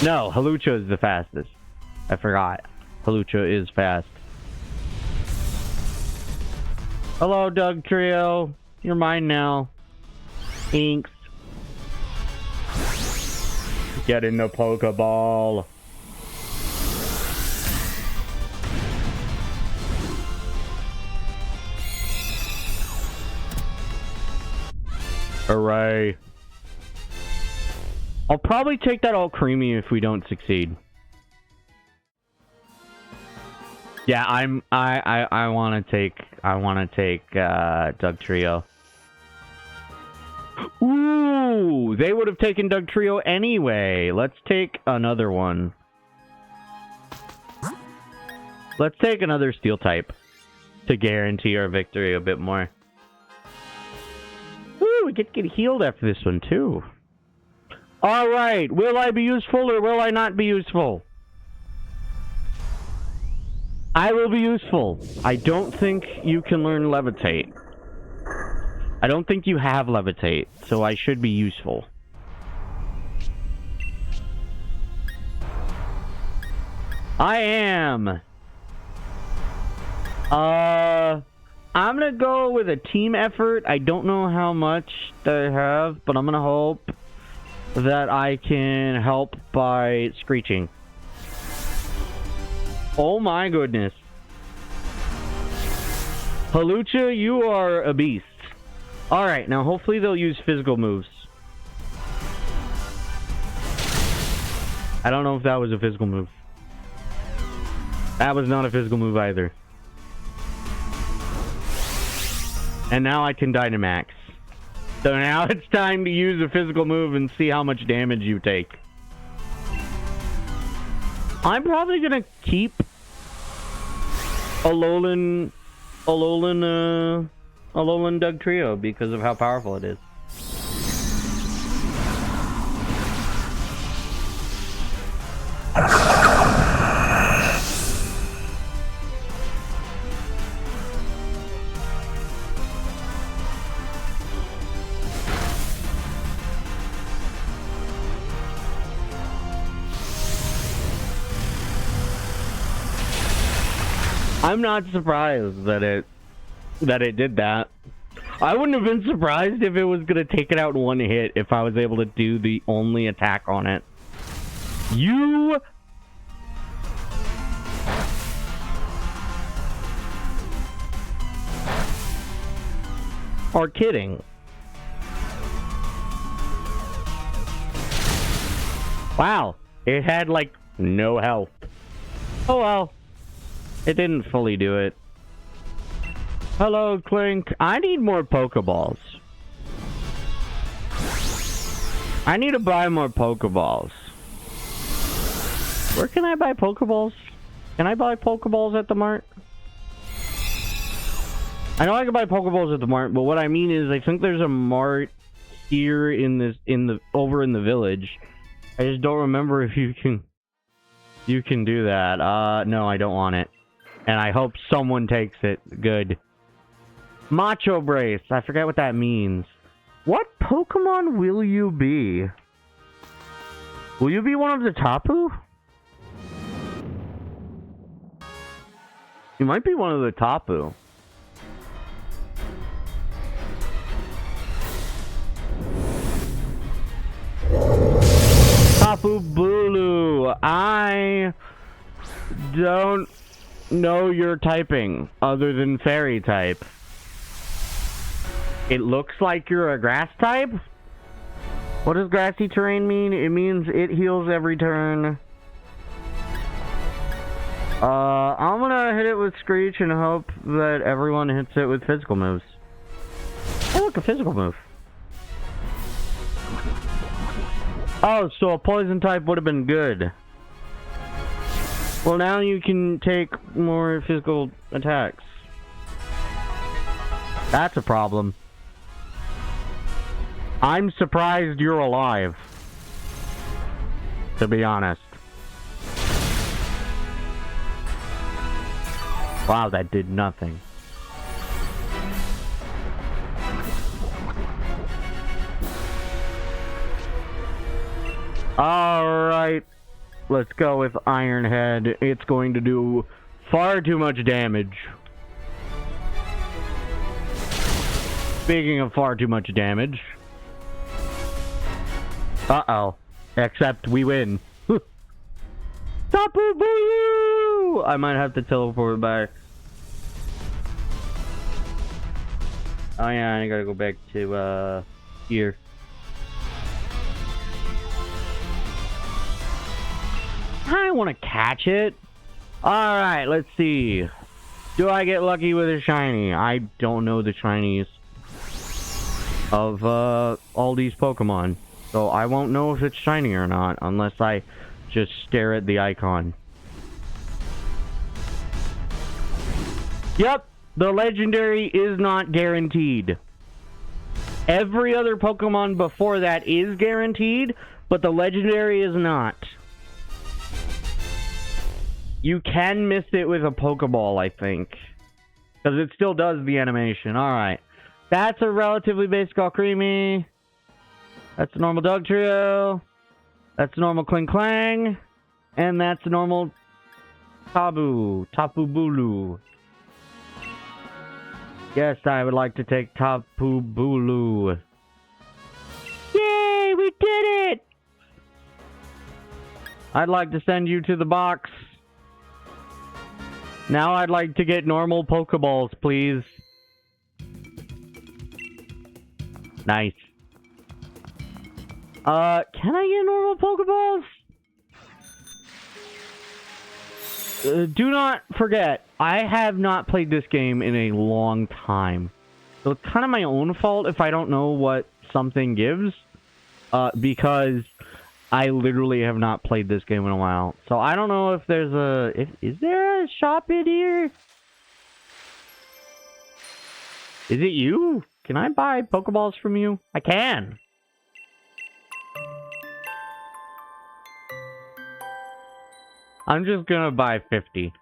Speaker 1: No, Hawlucha is the fastest. I forgot. Hawlucha is fast. Hello, Dugtrio. You're mine now. Inks. Get in the Pokeball. Hooray. I'll probably take that all creamy if we don't succeed. Yeah, I want to take Dugtrio. Ooh, they would have taken Dugtrio anyway. Let's take another one. Let's take another Steel type to guarantee our victory a bit more. Ooh, we get healed after this one too. Alright, will I be useful or will I not be useful? I will be useful. I don't think you can learn Levitate. I don't think you have Levitate, so I should be useful. I am. I'm gonna go with a team effort. I don't know how much they have, but I'm gonna hope that I can help by screeching. Oh my goodness. Hawlucha, you are a beast. Alright, now hopefully they'll use physical moves. I don't know if that was a physical move. That was not a physical move either. And now I can Dynamax. So now it's time to use a physical move and see how much damage you take. I'm probably gonna keep Alolan Doug Trio because of how powerful it is. I'm not surprised that it did that. I wouldn't have been surprised if it was gonna take it out in one hit if I was able to do the only attack on it. You are kidding. Wow, it had like no health. Oh well. It didn't fully do it. Hello, Clink. I need more Pokeballs. I need to buy more Pokeballs. Where can I buy Pokeballs? Can I buy Pokeballs at the mart? I know I can buy Pokeballs at the mart, but what I mean is I think there's a mart here over in the village. I just don't remember if you can do that. No, I don't want it. And I hope someone takes it. Good. Macho Brace. I forget what that means. What Pokemon will you be? Will you be one of the Tapu? You might be one of the Tapu. Tapu Bulu. I don't know your typing other than fairy type. It looks like you're a grass type. What does grassy terrain mean? It means it heals every turn. I'm gonna hit it with Screech and hope that everyone hits it with physical moves. Oh, look, a physical move. Oh, so a poison type would have been good. Well, now you can take more physical attacks. That's a problem. I'm surprised you're alive, to be honest. Wow, that did nothing. Alright. Let's go with Iron Head. It's going to do far too much damage. Speaking of far too much damage. Uh-oh. Except we win. Tapu Bulu! I might have to teleport back. Oh yeah, I gotta go back to, here. I want to catch it. Alright, let's see. Do I get lucky with a shiny? I don't know the shinies of all these Pokemon. So I won't know if it's shiny or not unless I just stare at the icon. Yep, the legendary is not guaranteed. Every other Pokemon before that is guaranteed, but the legendary is not. You can miss it with a Pokeball, I think. Because it still does the animation. Alright. That's a relatively basic Alcremie. That's a normal Dog Trio. That's a normal Kling Clang. And that's a normal Tapu Bulu. Yes, I would like to take Tapu Bulu. Yay, we did it! I'd like to send you to the box. Now I'd like to get normal Pokeballs, please. Nice. Can I get normal Pokeballs? Do not forget, I have not played this game in a long time. So it's kind of my own fault if I don't know what something gives. Because I literally have not played this game in a while. So I don't know if there's a... Is there a shop in here? Is it you? Can I buy Pokeballs from you? I can. I'm just gonna buy 50.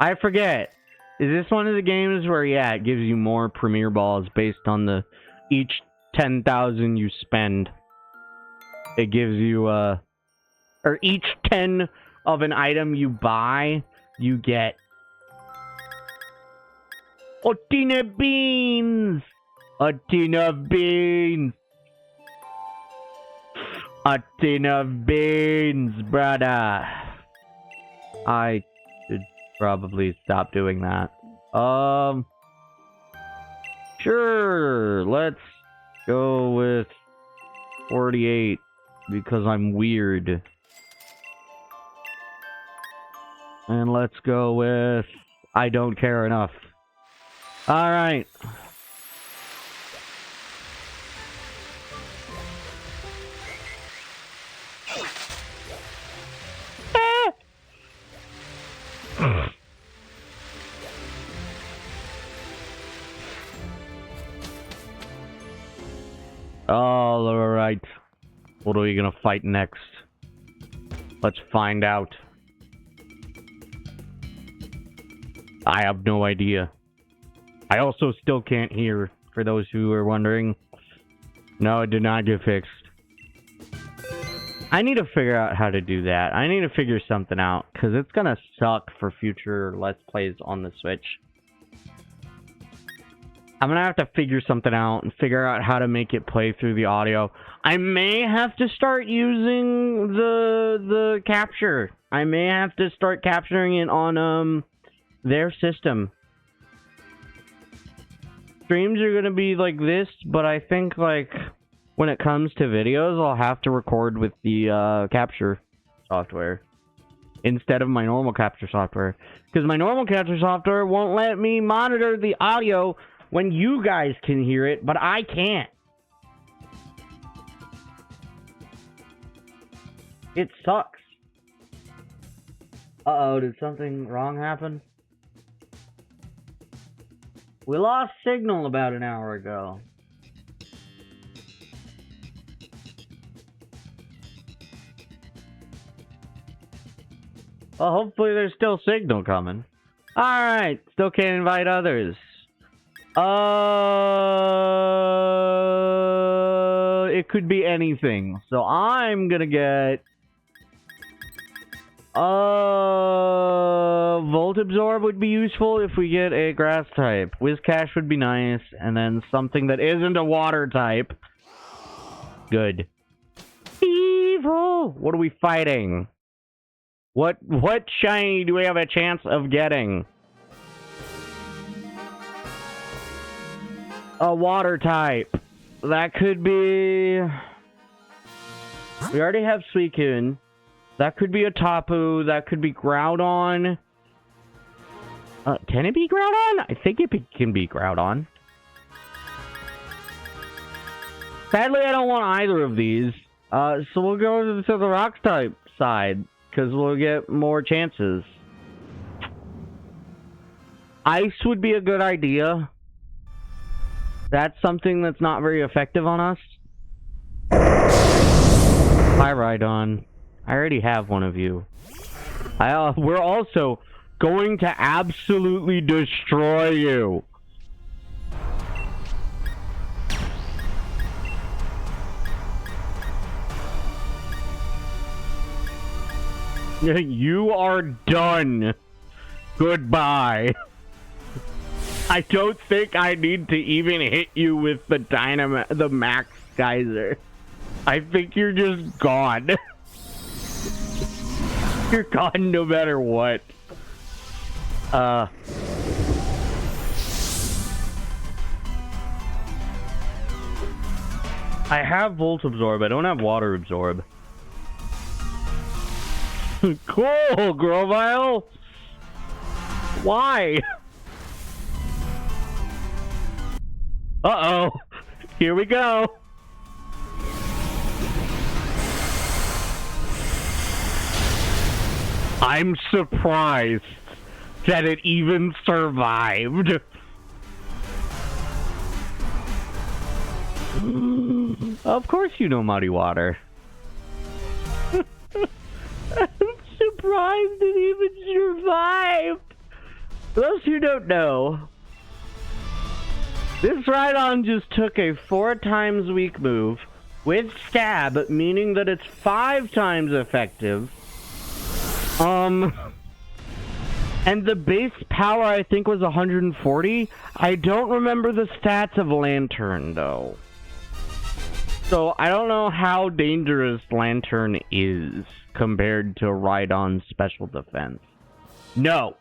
Speaker 1: I forget. Is this one of the games where, yeah, it gives you more Premier Balls based on the each 10,000 you spend? It gives you, or each 10 of an item you buy, you get a tin of beans! A tin of beans! A tin of beans, brother! I should probably stop doing that. Sure, let's go with 48, because I'm weird. And let's go with I don't care enough. Alright. Alright. What are we gonna fight next? Let's find out. I have no idea. I also still can't hear, for those who are wondering. No, it did not get fixed. I need to figure out how to do that. I need to figure something out, because it's gonna suck for future Let's Plays on the Switch. I'm gonna have to figure something out and figure out how to make it play through the audio. I may have to start using the capture. I may have to start capturing it on their system. Streams are gonna be like this, but I think like when it comes to videos, I'll have to record with the capture software instead of my normal capture software, because my normal capture software won't let me monitor the audio when you guys can hear it, but I can't. It sucks. Uh-oh, did something wrong happen? We lost signal about an hour ago. Well, hopefully there's still signal coming. Alright, still can't invite others. It could be anything. So I'm gonna get Volt Absorb would be useful if we get a grass type. Whiscash would be nice, and then something that isn't a water type. Good. Evil! What are we fighting? What shiny do we have a chance of getting? A water type. That could be... We already have Suicune. That could be a Tapu. That could be Groudon. Can it be Groudon? I think it can be Groudon. Sadly, I don't want either of these. So we'll go to the Rock type side, because we'll get more chances. Ice would be a good idea. That's something that's not very effective on us. Hi, Rhydon. I already have one of you. We're also going to absolutely destroy you. You are done. Goodbye. I don't think I need to even hit you with the Dynamax geyser. I think you're just gone. You're gone no matter what. I have Volt Absorb. I don't have Water Absorb. Cool, Grovyle. Why? Uh-oh. Here we go. I'm surprised that it even survived. Of course you know Muddy Water. I'm surprised it even survived. For those who don't know, this Rhydon just took a 4 times weak move with stab, meaning that it's 5 times effective. And the base power, I think, was 140. I don't remember the stats of Lantern, though. So, I don't know how dangerous Lantern is compared to Rhydon's special defense. No!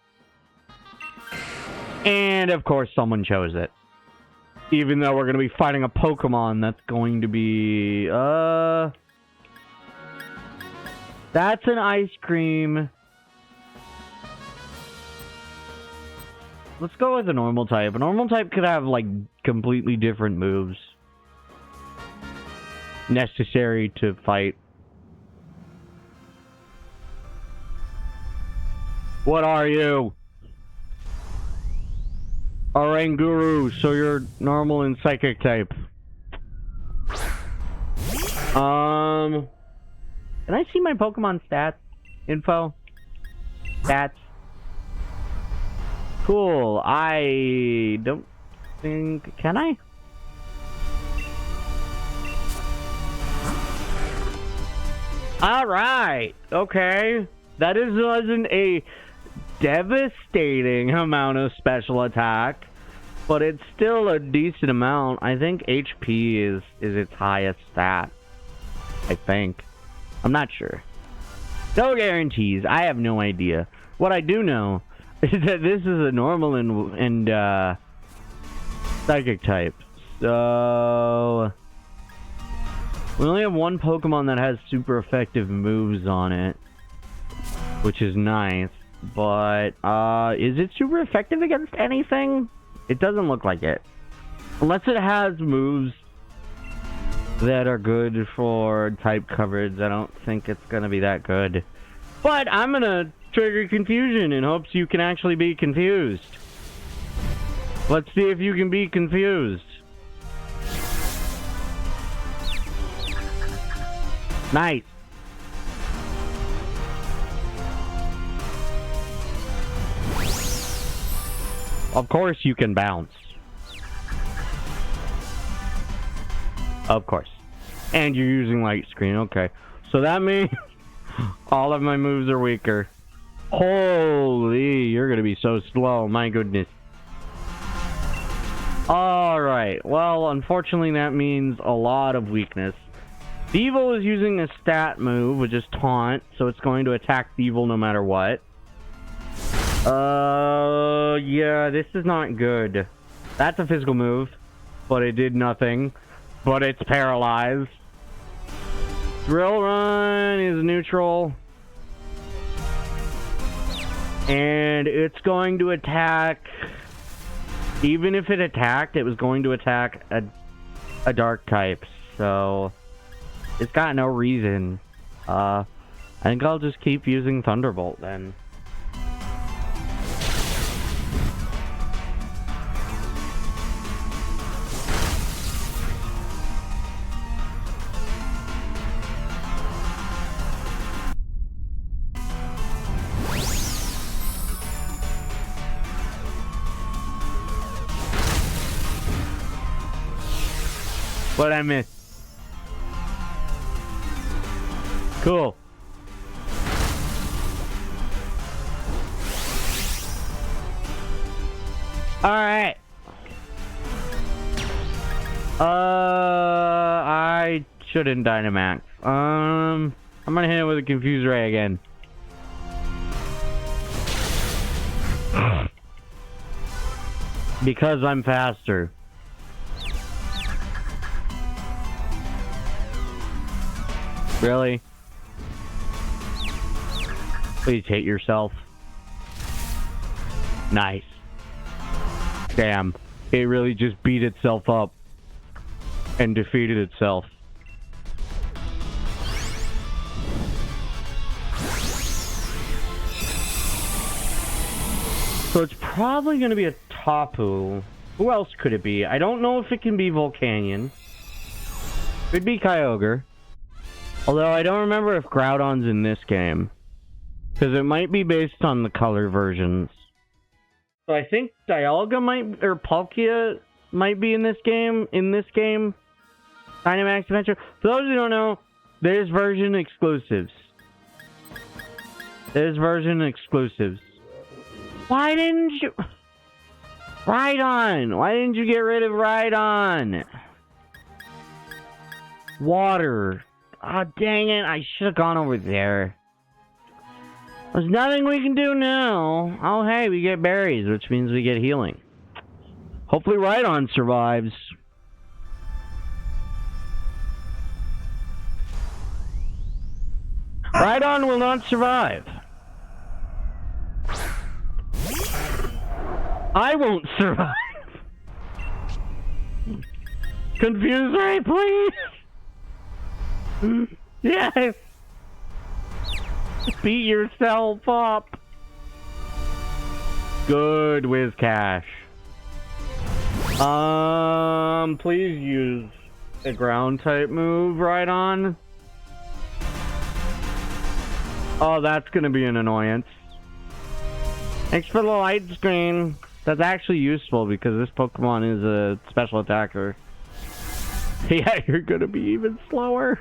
Speaker 1: And, of course, someone chose it. Even though we're going to be fighting a Pokemon that's going to be... That's an ice cream. Let's go with a normal type. A normal type could have, like, completely different moves necessary to fight. What are you? Oranguru, so you're normal and psychic type. Can I see my Pokemon stats? Info? Stats? Cool. I don't think... Can I? Alright. Okay. That wasn't a devastating amount of special attack, but it's still a decent amount. I think HP is its highest stat. I think. I'm not sure. No guarantees. I have no idea. What I do know is that this is a normal and psychic type. So we only have one Pokemon that has super effective moves on it, which is nice. But is it super effective against anything? It doesn't look like it. Unless it has moves that are good for type coverage, I don't think it's gonna be that good. But I'm gonna trigger confusion in hopes you can actually be confused. Let's see if you can be confused. Nice. Of course you can bounce. Of course. And you're using light screen. Okay. So that means all of my moves are weaker. Holy, you're going to be so slow. My goodness. Alright. Well, unfortunately that means a lot of weakness. Thievul is using a stat move, which is Taunt. So it's going to attack Thievul no matter what. Yeah, this is not good. That's a physical move, but it did nothing. But it's paralyzed. Drill Run is neutral. And it's going to attack... Even if it attacked, it was going to attack a dark type. So, it's got no reason. I think I'll just keep using Thunderbolt then. What I missed? Cool. Alright. I shouldn't Dynamax. I'm gonna hit it with a Confuse Ray again. Because I'm faster. Really? Please hit yourself. Nice. Damn. It really just beat itself up. And defeated itself. So it's probably going to be a Tapu. Who else could it be? I don't know if it can be Volcanion. Could be Kyogre. Although I don't remember if Groudon's in this game. Because it might be based on the color versions. So I think Dialga might, or Palkia might be in this game. Dynamax Adventure. For those who don't know, there's version exclusives. Why didn't you... Rhydon! Why didn't you get rid of Rhydon? Water. Ah, oh, dang it. I should have gone over there. There's nothing we can do now. Oh, hey, we get berries, which means we get healing. Hopefully Rhydon survives. Rhydon will not survive. I won't survive. Confuse me, please. Yes. Beat yourself up. Good, Whiscash. Please use a ground type move, Rhydon. Oh, that's gonna be an annoyance. Thanks for the light screen. That's actually useful because this Pokemon is a special attacker. Yeah, you're gonna be even slower.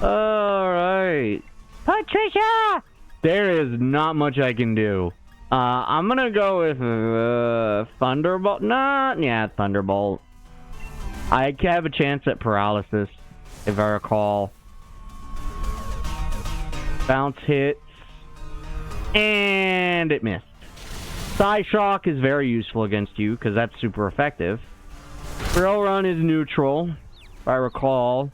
Speaker 1: Alright. Patricia! There is not much I can do. I'm gonna go with Thunderbolt. Yeah, Thunderbolt. I have a chance at paralysis, if I recall. Bounce hits. And it missed. Psyshock is very useful against you, because that's super effective. Thrill Run is neutral, if I recall.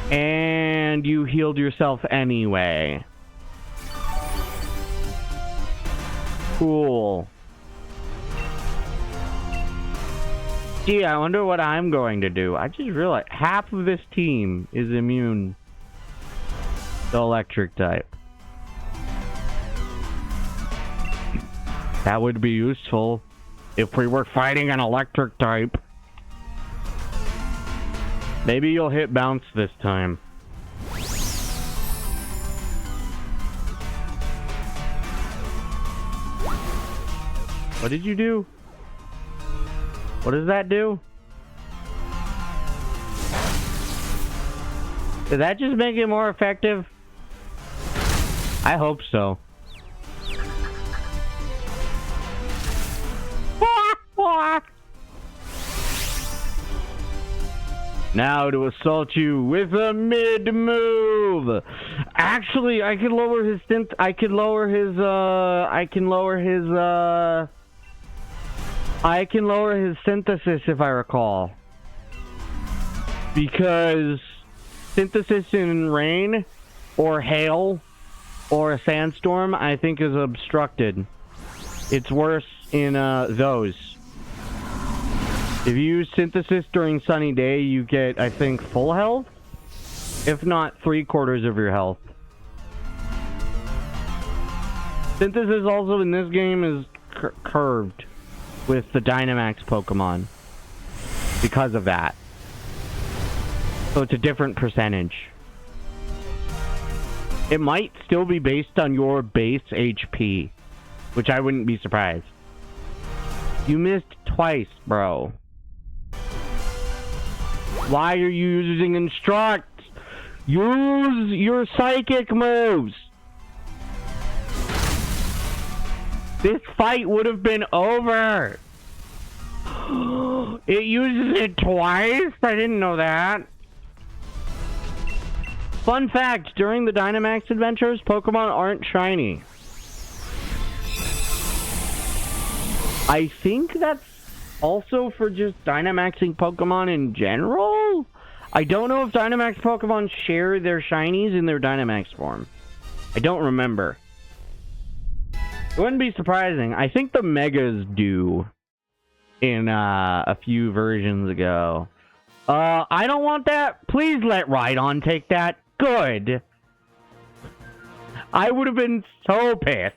Speaker 1: And you healed yourself anyway. Cool. Gee, I wonder what I'm going to do. I just realized half of this team is immune to electric type. That would be useful if we were fighting an electric type. Maybe you'll hit bounce this time. What did you do? What does that do? Did that just make it more effective? I hope so. Now to assault you with a mid move. Actually, I could lower his synth. I can lower his synthesis if I recall. Because synthesis in rain or hail or a sandstorm, I think, is obstructed. It's worse in those. If you use synthesis during sunny day, you get, I think, full health, if not 3/4 of your health. Synthesis also in this game is curved with the Dynamax Pokemon because of that. So it's a different percentage. It might still be based on your base HP, which I wouldn't be surprised. You missed twice, bro. Why are you using Instruct? Use your Psychic moves! This fight would have been over! It uses it twice? I didn't know that. Fun fact, during the Dynamax adventures, Pokemon aren't shiny. I think that's also for just Dynamaxing Pokemon in general? I don't know if Dynamax Pokemon share their shinies in their Dynamax form. I don't remember. It wouldn't be surprising. I think the Megas do in a few versions ago. I don't want that. Please let Rhydon take that. Good. I would have been so pissed.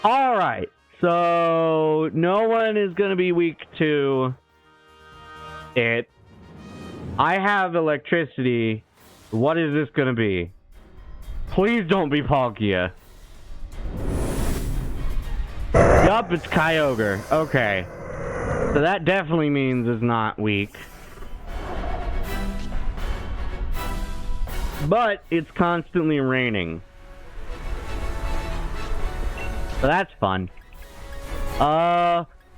Speaker 1: Alright. So, no one is going to be weak to I have electricity. What is this gonna be? Please don't be Palkia. Yup, it's Kyogre. Okay. So that definitely means it's not weak. But it's constantly raining. So that's fun.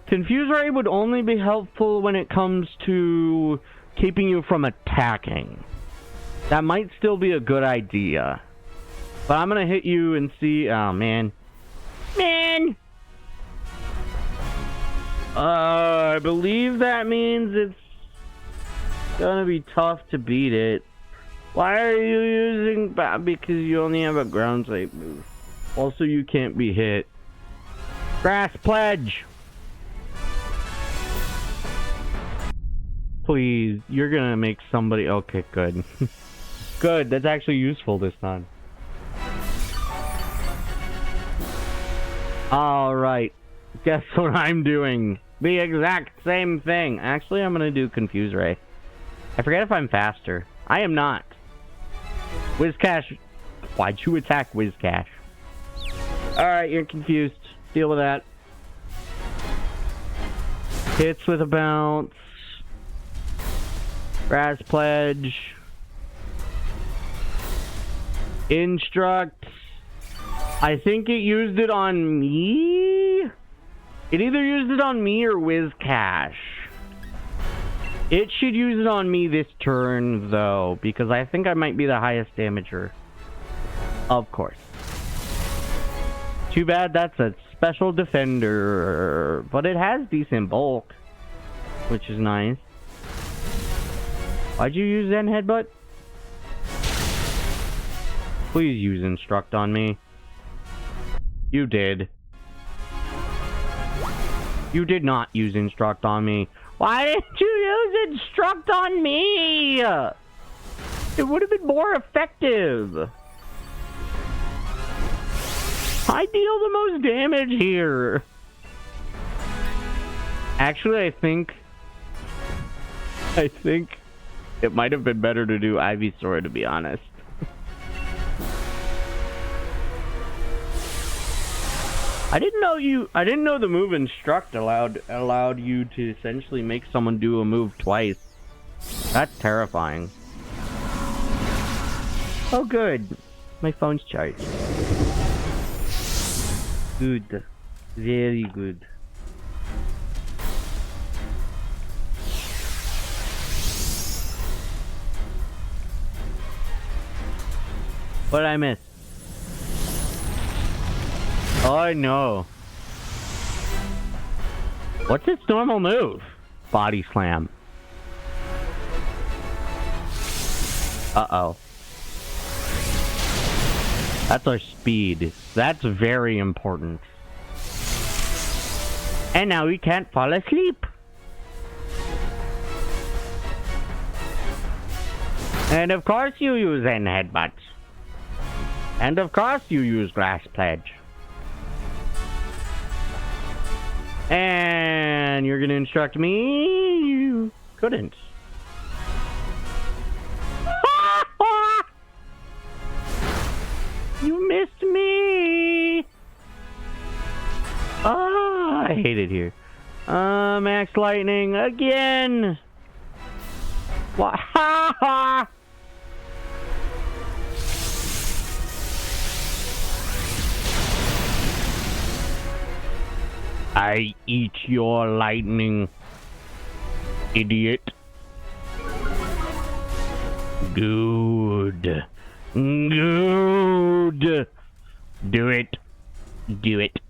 Speaker 1: Confuse Ray would only be helpful when it comes to keeping you from attacking. That might still be a good idea. But I'm gonna hit you and see... Oh, man. Man! I believe that means it's gonna be tough to beat it. Why are you using... Because you only have a ground type move. Also, you can't be hit. Grass Pledge! Please, you're gonna make somebody... Okay, good. Good, that's actually useful this time. Alright. Guess what I'm doing? The exact same thing. Actually, I'm gonna do Confuse Ray. I forget if I'm faster. I am not. Whiscash. Why'd you attack Whiscash? Alright, you're confused. Deal with that. Hits with a bounce. Grass Pledge. Instruct. I think it used it on me? It either used it on me or Whiscash. It should use it on me this turn, though, because I think I might be the highest damager. Of course. Too bad that's a special defender, but it has decent bulk, which is nice. Why'd you use Zen Headbutt? Please use Instruct on me. You did. You did not use Instruct on me. Why didn't you use Instruct on me? It would have been more effective. I deal the most damage here. Actually, I think it might have been better to do Ivysaur, to be honest. I didn't know the move Instruct allowed you to essentially make someone do a move twice. That's terrifying. Oh good. My phone's charged. Good. Very good. What did I miss? Oh no. What's its normal move? Body Slam. Uh-oh. That's our speed. That's very important. And now we can't fall asleep. And of course you use Zen Headbutt. And of course you use Grass Pledge. And you're gonna instruct me? You couldn't. You missed me! Oh, I hate it here. Max Lightning again! What? Ha ha! I eat your lightning, idiot. Good. Good. Do it. Do it.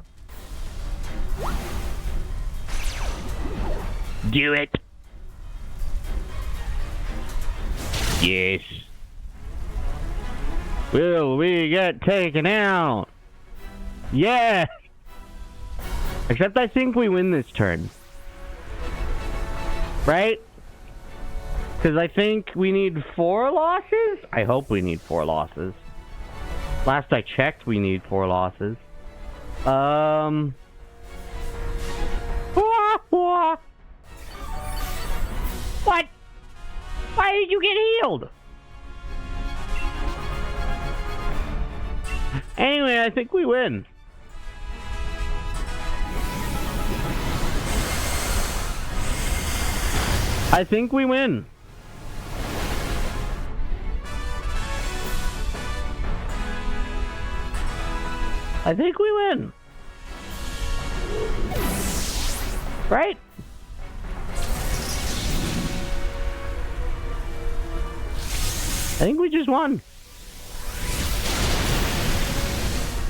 Speaker 1: Do it. Yes. Will we get taken out? Yes. Except I think we win this turn. Right? Because I think we need 4 losses? I hope we need 4 losses. Last I checked, we need 4 losses. Why you get healed? Anyway, I think we win. I think we win. I think we win. Right? I think we just won.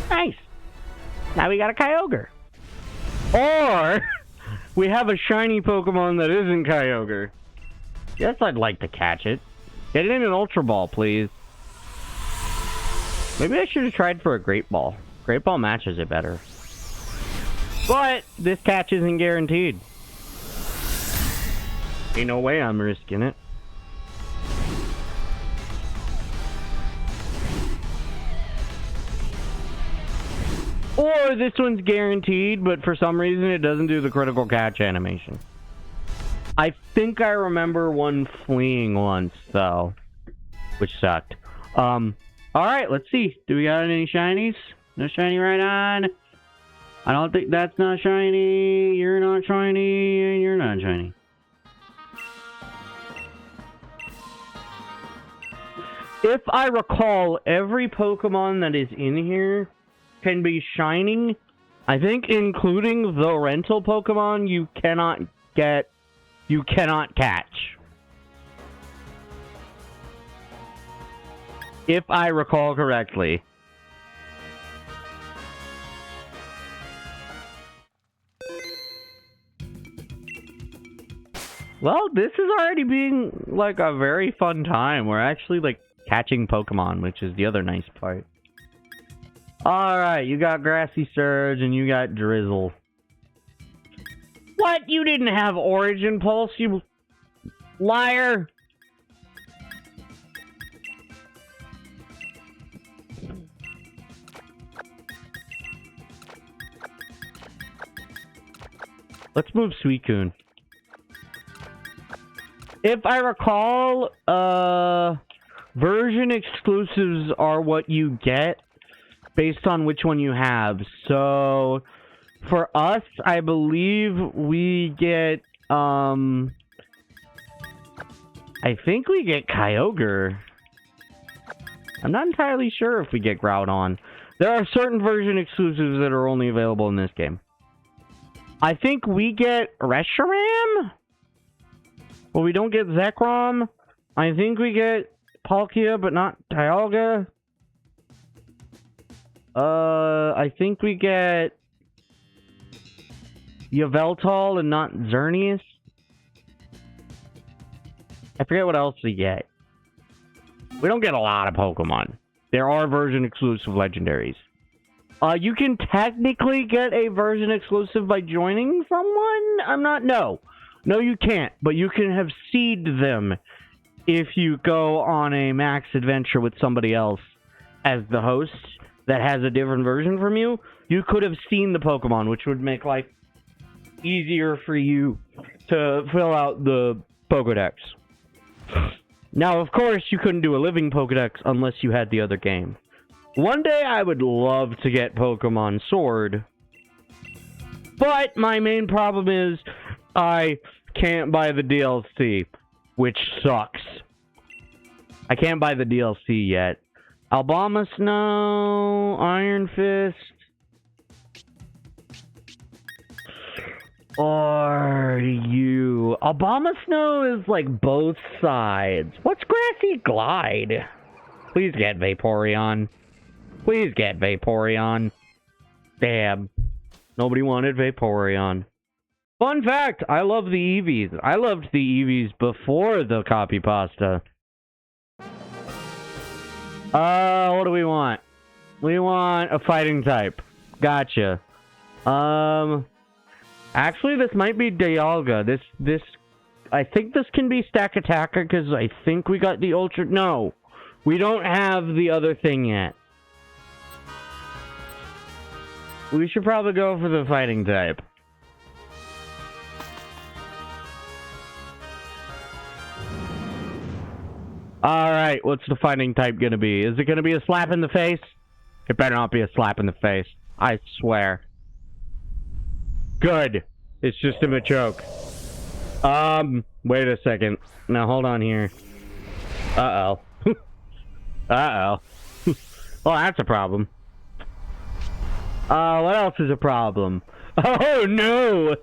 Speaker 1: Nice. Now we got a Kyogre. Or we have a shiny Pokemon that isn't Kyogre. Yes, I'd like to catch it. Get it in an Ultra Ball, please. Maybe I should have tried for a Great Ball. Great Ball matches it better. But this catch isn't guaranteed. Ain't no way I'm risking it. Or this one's guaranteed, but for some reason it doesn't do the critical catch animation. I think I remember one fleeing once, though, which sucked. Alright, let's see. Do we got any shinies? No shiny right on. I don't think that's not shiny. You're not shiny, and you're not shiny. If I recall, every Pokemon that is in here can be shining. I think including the rental Pokemon you cannot catch. If I recall correctly. Well, this is already being like a very fun time. We're actually like catching Pokemon, which is the other nice part. Alright, you got Grassy Surge and you got Drizzle. What? You didn't have Origin Pulse, you liar! Let's move Suicune. If I recall, version exclusives are what you get based on which one you have. So, for us, I believe we get, I think we get Kyogre. I'm not entirely sure if we get Groudon. There are certain version exclusives that are only available in this game. I think we get Reshiram? Well, we don't get Zekrom. I think we get Palkia, but not Dialga. I think we get Yveltal and not Xerneas. I forget what else we get. We don't get a lot of Pokemon. There are version exclusive legendaries. You can technically get a version exclusive by joining someone? No, you can't. But you can have seeded them if you go on a max adventure with somebody else as the host that has a different version from you. You could have seen the Pokemon, which would make life easier for you to fill out the Pokedex. Now, of course, you couldn't do a living Pokedex unless you had the other game. One day, I would love to get Pokemon Sword. But my main problem is I can't buy the DLC, which sucks. I can't buy the DLC yet. Alabama Snow, Iron Fist, or you. Alabama Snow is like both sides. What's Grassy Glide? Please get Vaporeon. Please get Vaporeon. Damn. Nobody wanted Vaporeon. Fun fact, I love the Eevees. I loved the Eevees before the copy pasta. What do we want? We want a fighting type. Gotcha. Actually, this might be Dialga. I think this can be Stakataka, because I think we got the Ultra... No, we don't have the other thing yet. We should probably go for the fighting type. Alright, what's the fighting type gonna be? Is it gonna be a slap in the face? It better not be a slap in the face. I swear. Good. It's just a Machoke. Wait a second. Now hold on here. Uh-oh. Uh-oh. Well, that's a problem. What else is a problem? Oh, no!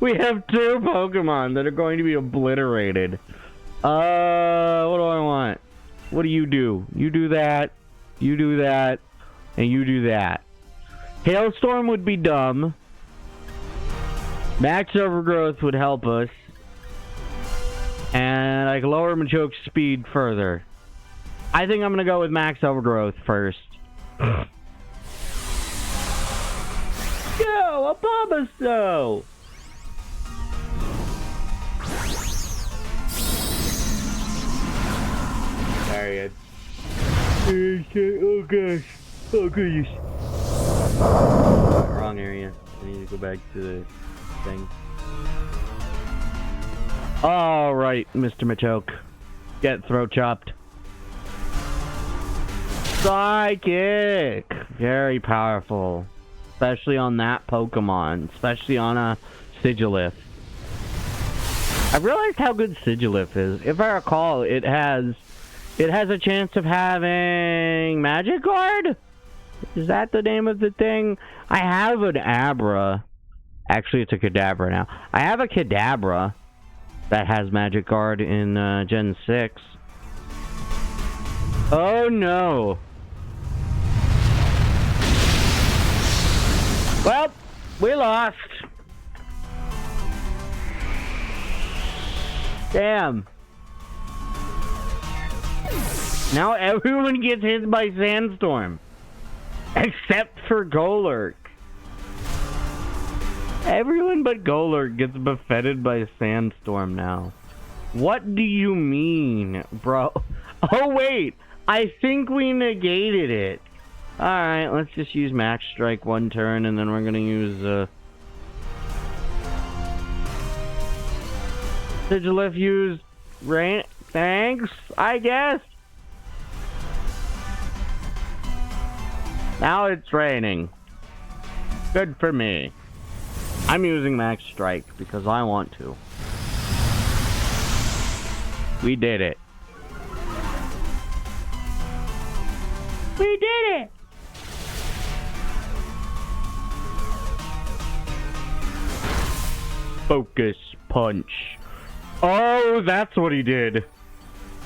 Speaker 1: We have 2 Pokemon that are going to be obliterated. What do I want? What do? You do that, you do that, and you do that. Hailstorm would be dumb. Max Overgrowth would help us. And I can lower Machoke's speed further. I think I'm gonna go with Max Overgrowth first. Yo, a Bulbasaur! There he is. Oh gosh. Oh goodness. Wrong area. I need to go back to the thing. Alright, Mr. Machoke. Get throat chopped. Psychic! Very powerful. Especially on that Pokemon. Especially on a Sigilif. I realized how good Sigilif is. If I recall, it has a chance of having Magic Guard? Is that the name of the thing? I have an Abra. Actually, it's a Kadabra now. I have a Kadabra that has Magic Guard in Gen 6. Oh no. Well, we lost. Damn. Now everyone gets hit by Sandstorm. Except for Golurk. Everyone but Golurk gets buffeted by Sandstorm now. What do you mean, bro? Oh wait, I think we negated it. Alright, let's just use Max Strike 1 turn, and then we're gonna use, Sigilif use Rain. Thanks, I guess. Now it's raining. Good for me. I'm using Max Strike because I want to. We did it. We did it! Focus Punch. Oh, that's what he did.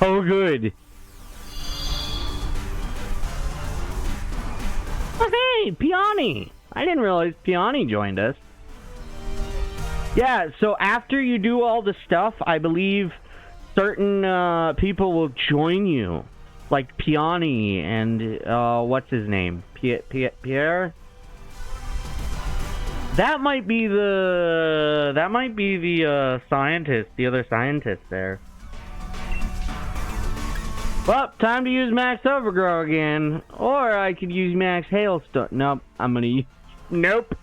Speaker 1: Oh, good. Oh, hey, Peony. I didn't realize Peony joined us. Yeah, so after you do all the stuff, I believe certain people will join you. Like Peony and, what's his name? Pierre? That might be the scientist, the other scientist there. Well, time to use Max Overgrow again. Or I could use Max Hailstone. Nope, I'm gonna use... Nope.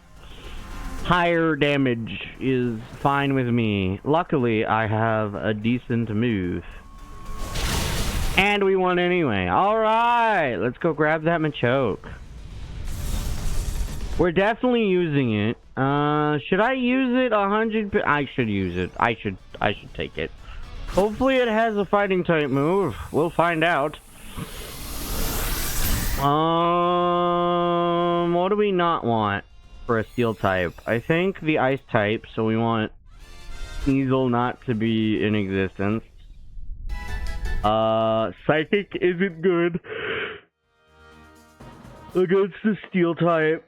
Speaker 1: Higher damage is fine with me. Luckily, I have a decent move. And we won anyway. Alright, let's go grab that Machoke. We're definitely using it. Should I use it 100%? I should use it. I should take it. Hopefully it has a fighting type move. We'll find out. What do we not want for a steel type? I think the ice type, so we want Sneasel not to be in existence. Psychic isn't good against the steel type.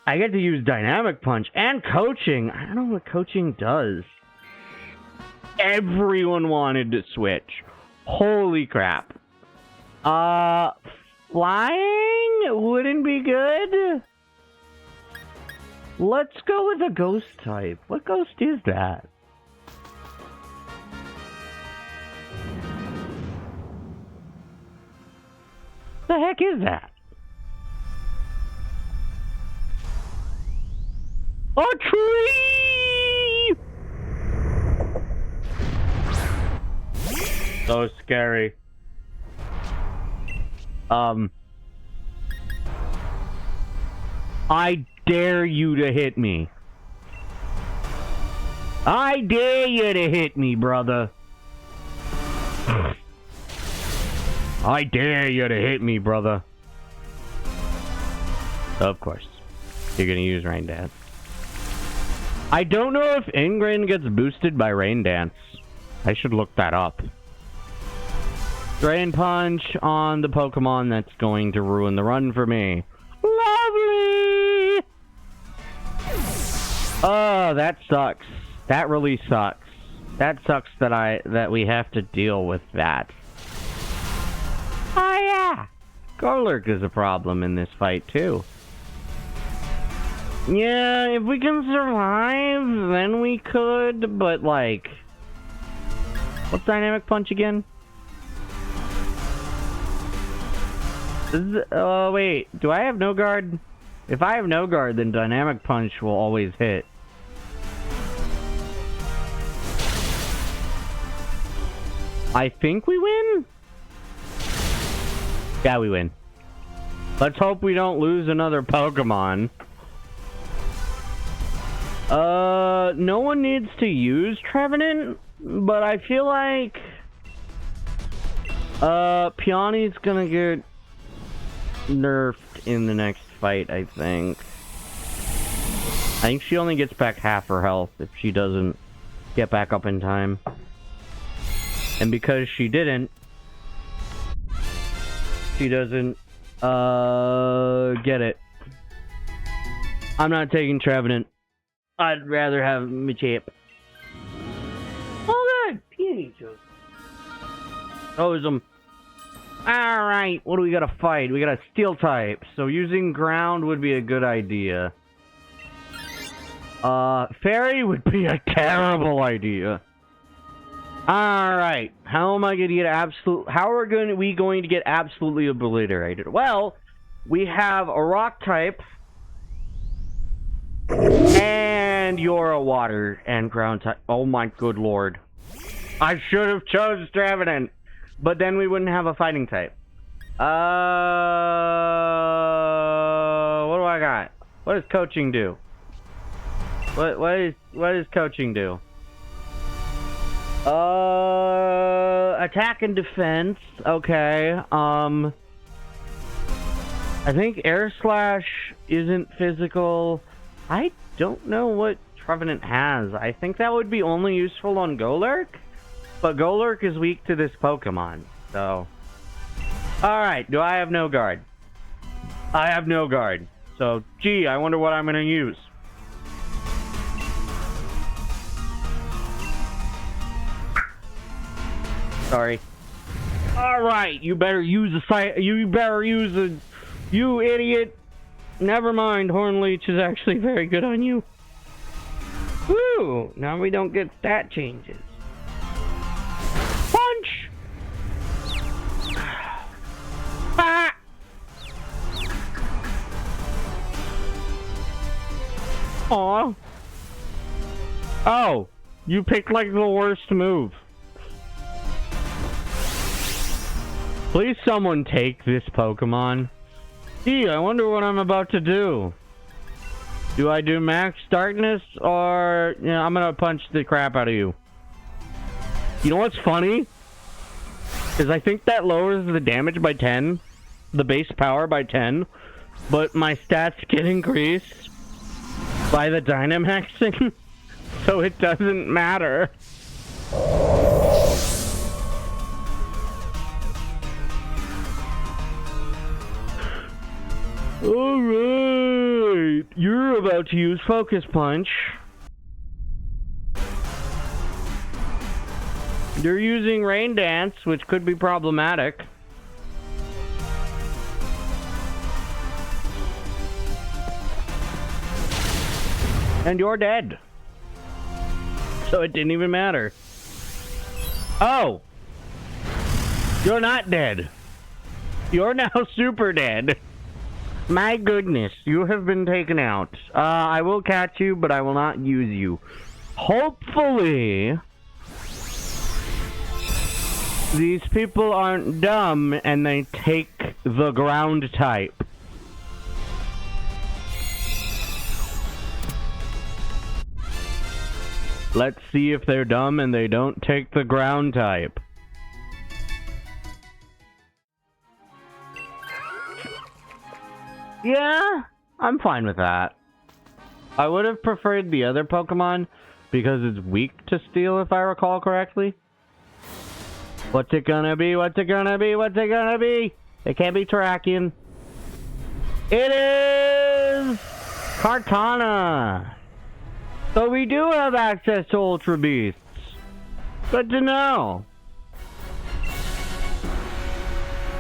Speaker 1: I get to use Dynamic Punch and Coaching. I don't know what Coaching does. Everyone wanted to switch. Holy crap. Flying wouldn't be good. Let's go with a ghost type. What ghost is that? The heck is that? A tree! So scary. I dare you to hit me. I dare you to hit me, brother. I dare you to hit me, brother. Of course. You're gonna use Rain Dance. I don't know if Ingrain gets boosted by Rain Dance. I should look that up. Drain Punch on the Pokemon that's going to ruin the run for me. Lovely! Oh, that sucks. That really sucks. That sucks that we have to deal with that. Oh yeah! Golurk is a problem in this fight too. Yeah, if we can survive, then we could, but like... What's Dynamic Punch again? Oh, wait. Do I have no guard? If I have no guard, then Dynamic Punch will always hit. I think we win? Yeah, we win. Let's hope we don't lose another Pokemon. No one needs to use Trevenant, but I feel like... Peony's gonna get nerfed in the next fight, I think. I think she only gets back half her health if she doesn't get back up in time. And because she didn't, she doesn't, get it. I'm not taking Trevenant. I'd rather have Machip. Oh, good! Peony joke. Alright, what do we gotta fight? We got a Steel type, so using Ground would be a good idea. Fairy would be a terrible idea. Alright, how am I gonna get how are we going to get absolutely obliterated? Well, we have a Rock type, and you're a Water and Ground type. Oh my good lord. I should have chose Trevenant, but then we wouldn't have a fighting type. What do I got? What does coaching do? What does coaching do? Attack and defense. Okay. I think Air Slash isn't physical. I don't know what Trevenant has. I think that would be only useful on Golurk, but Golurk is weak to this Pokemon, so... Alright, do I have no guard? I have no guard. So, gee, I wonder what I'm gonna use. Sorry. Alright, you better use you idiot. Never mind, Hornleech is actually very good on you. Woo! Now we don't get stat changes. Punch! Ah! Aw. Oh, you picked like the worst move. Please someone take this Pokemon. Gee, I wonder what I'm about to do. Do I do Max Darkness or... Yeah, I'm gonna punch the crap out of you. You know what's funny? Is I think that lowers the damage by 10. The base power by 10. But my stats get increased by the Dynamaxing. So it doesn't matter. Alright, you're about to use Focus Punch. You're using Rain Dance, which could be problematic. And you're dead. So it didn't even matter. Oh! You're not dead. You're now super dead. My goodness, you have been taken out. I will catch you, but I will not use you. Hopefully... These people aren't dumb, and they take the ground type. Let's see if they're dumb and they don't take the ground type. Yeah, I'm fine with that. I would have preferred the other Pokemon because it's weak to steel, if I recall correctly. What's it gonna be? What's it gonna be? What's it gonna be? It can't be Terrakion. It is Kartana. So we do have access to Ultra Beasts. Good to know.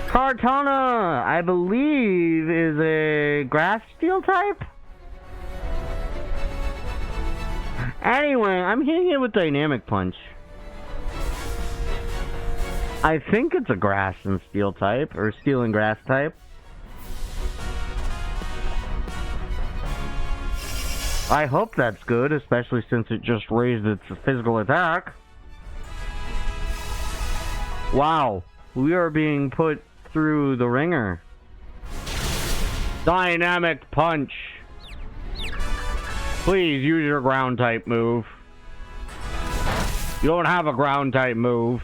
Speaker 1: Kartana, I believe, is a grass steel type? Anyway, I'm hitting it with Dynamic Punch. I think it's a grass and steel type, or steel and grass type. I hope that's good, especially since it just raised its physical attack. Wow, we are being put through the ringer. Dynamic Punch. Please use your ground type move. You don't have a ground type move.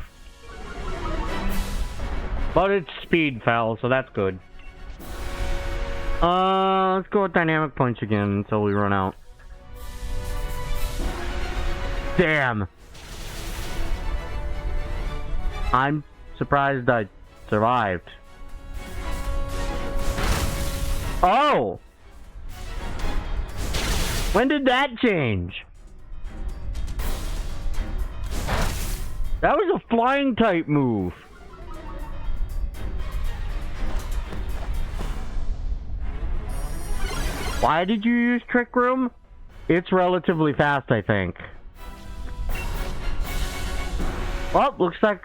Speaker 1: But its speed fell, so that's good. Let's go with Dynamic Punch again until we run out. Damn. I'm surprised I survived. Oh! When did that change? That was a flying type move. Why did you use Trick Room? It's relatively fast, I think. Well, looks like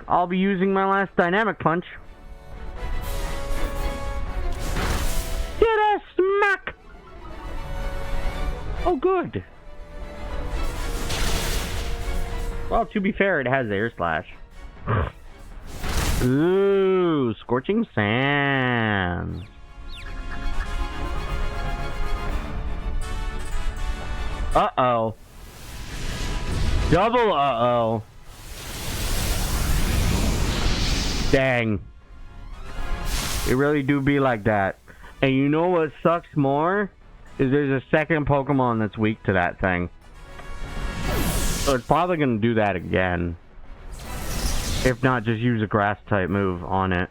Speaker 1: I'll be using my last Dynamic Punch. Get a smack! Oh, good. Well, to be fair, it has Air Slash. Ooh, Scorching Sand. Uh-oh. Double uh-oh. Dang. It really do be like that. And you know what sucks more? Is there's a second Pokemon that's weak to that thing. So it's probably going to do that again. If not, just use a grass type move on it.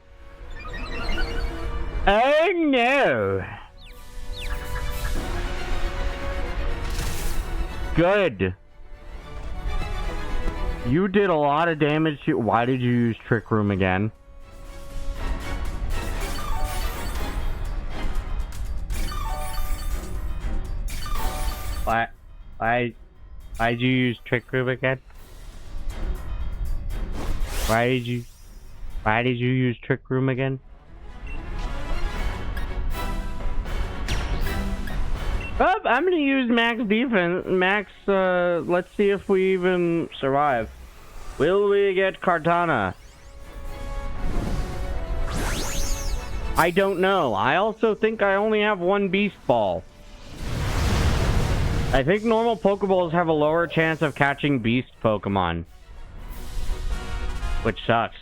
Speaker 1: Oh no! Good. You did a lot of damage to... Why did you use Trick Room again? Why'd you use Trick Room again? Why did you use Trick Room again? Oh, I'm gonna use max defense. Let's see if we even survive. Will we get Kartana? I don't know. I also think I only have one Beast Ball. I think normal Pokeballs have a lower chance of catching Beast Pokemon. Which sucks.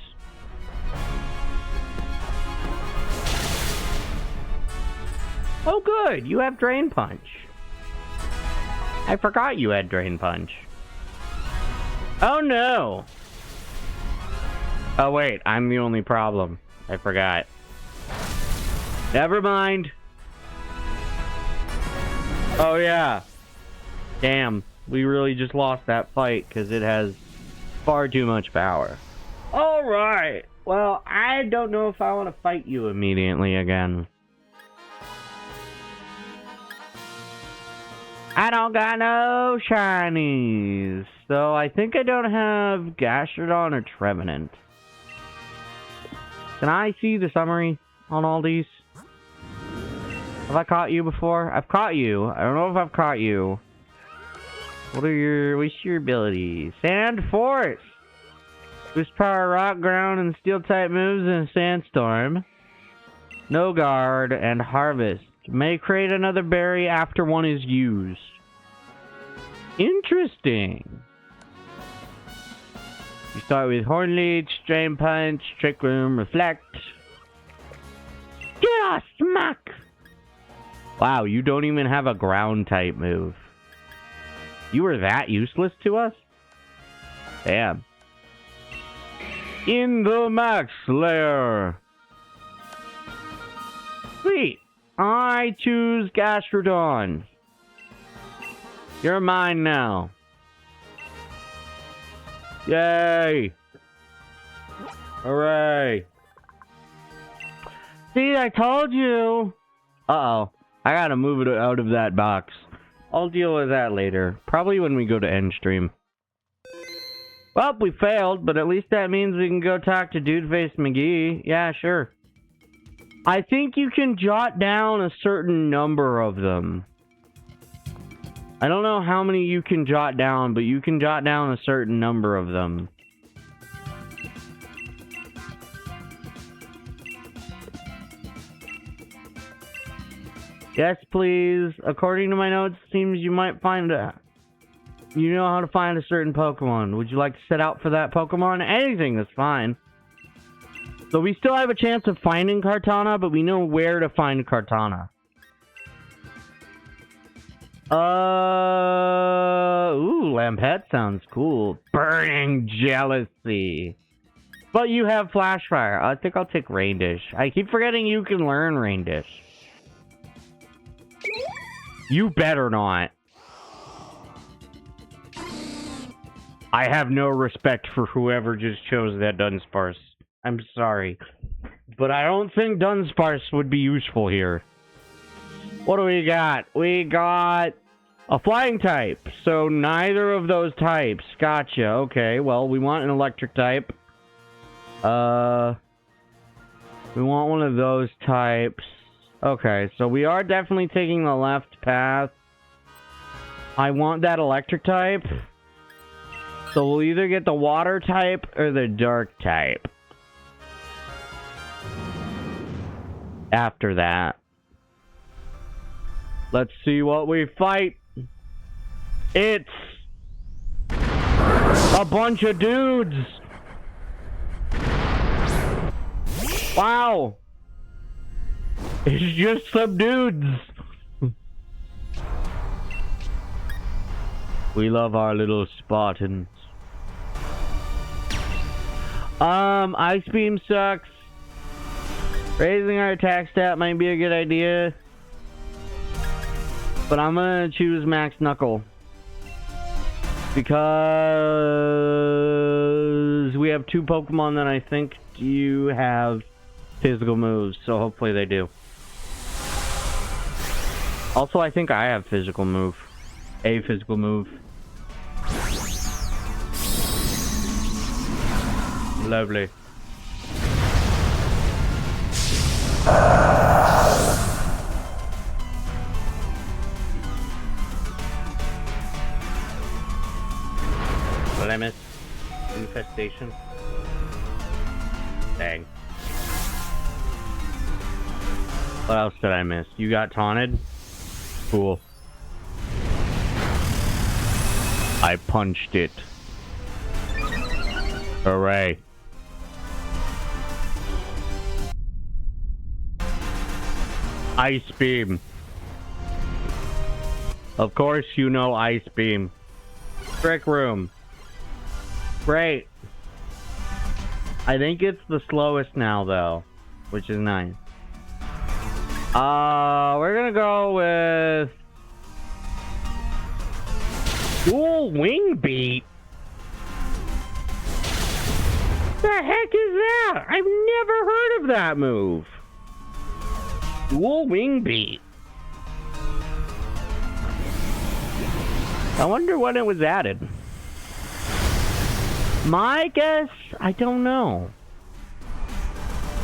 Speaker 1: Oh good, you have Drain Punch. I forgot you had Drain Punch. Oh no! Oh wait, I'm the only problem. I forgot. Never mind. Oh yeah. Damn, we really just lost that fight because it has far too much power. Alright, well, I don't know if I want to fight you immediately again. I don't got no shinies, so I think I don't have Gastrodon or Trevenant. Can I see the summary on all these? Have I caught you before? I've caught you. I don't know if I've caught you. What's your ability? Sand Force! Boost power, rock, ground, and steel type moves in a sandstorm. No guard and harvest. May create another berry after one is used. Interesting. You start with Horn Leech, Drain Punch, Trick Room, Reflect. Yeah, smack! Wow, you don't even have a ground type move. You were that useless to us? Damn. In the Max Lair. Sweet. I choose Gastrodon. You're mine now. Yay. Hooray. See, I told you. Uh-oh. I gotta move it out of that box. I'll deal with that later. Probably when we go to end stream. Well, we failed, but at least that means we can go talk to Dudeface McGee. Yeah, sure. I think you can jot down a certain number of them. I don't know how many you can jot down, but you can jot down a certain number of them. Yes, please. According to my notes, it seems you might find a... You know how to find a certain Pokemon. Would you like to set out for that Pokemon? Anything is fine. So we still have a chance of finding Kartana, but we know where to find Kartana. Ooh, Lampette sounds cool. Burning Jealousy. But you have Flash Fire. I think I'll take Rain Dish. I keep forgetting you can learn Rain Dish. You better not. I have no respect for whoever just chose that Dunsparce. I'm sorry. But I don't think Dunsparce would be useful here. What do we got? We got a flying type. So neither of those types. Gotcha. Okay, well, we want an electric type. We want one of those types. Okay, so we are definitely taking the left path. I want that electric type. So we'll either get the water type or the dark type. After that. Let's see what we fight. It's a bunch of dudes. Wow. It's just some dudes. We love our little Spartans. Ice Beam sucks. Raising our attack stat might be a good idea. But I'm gonna choose Max Knuckle. Because we have two Pokemon that I think do have physical moves, so hopefully they do. Also, I think I have physical move. A physical move. Lovely. Limit. Infestation. Dang. What else did I miss? You got taunted? Cool. I punched it. Hooray. Ice Beam. Of course you know Ice Beam. Trick Room. Great. I think it's the slowest now, though, which is nice. We're gonna go with Dual Wing Beat. The heck is that? I've never heard of that move. Dual Wing Beat. I wonder when it was added. My guess, I don't know.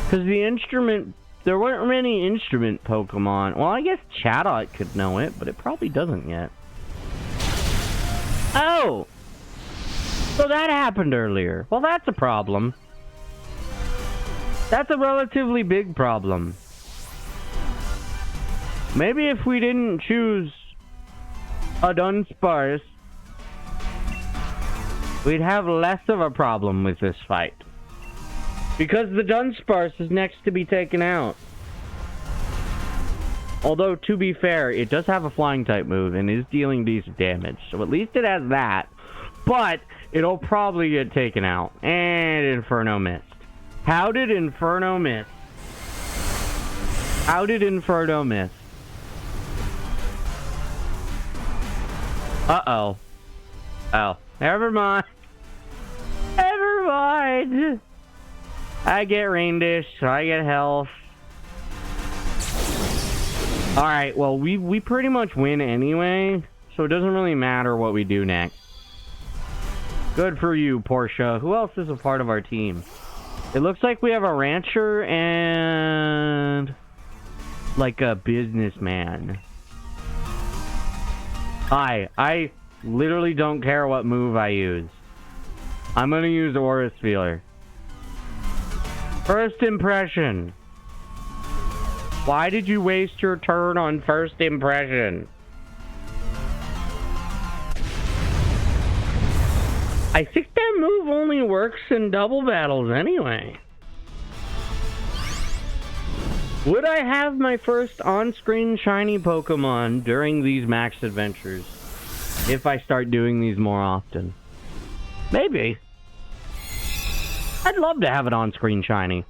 Speaker 1: Because the instrument, there weren't many instrument Pokemon. Well, I guess Chatot could know it, but it probably doesn't yet. Oh! So that happened earlier. Well, that's a problem. That's a relatively big problem. Maybe if we didn't choose a Dunsparce, we'd have less of a problem with this fight. Because the Dunsparce is next to be taken out. Although, to be fair, it does have a flying type move and is dealing decent damage. So at least it has that. But it'll probably get taken out. And Inferno missed. How did Inferno miss? How did Inferno miss? Uh-oh. Oh. Never mind. Never mind. I get Rain Dish. I get health. Alright, well, we pretty much win anyway. So it doesn't really matter what we do next. Good for you, Portia. Who else is a part of our team? It looks like we have a rancher and like a businessman. I literally don't care what move I use. I'm gonna use Aura Sphealer. First impression. Why did you waste your turn on first impression? I think that move only works in double battles anyway. Would I have my first on-screen shiny Pokemon during these max adventures if I start doing these more often? Maybe. I'd love to have an on-screen shiny.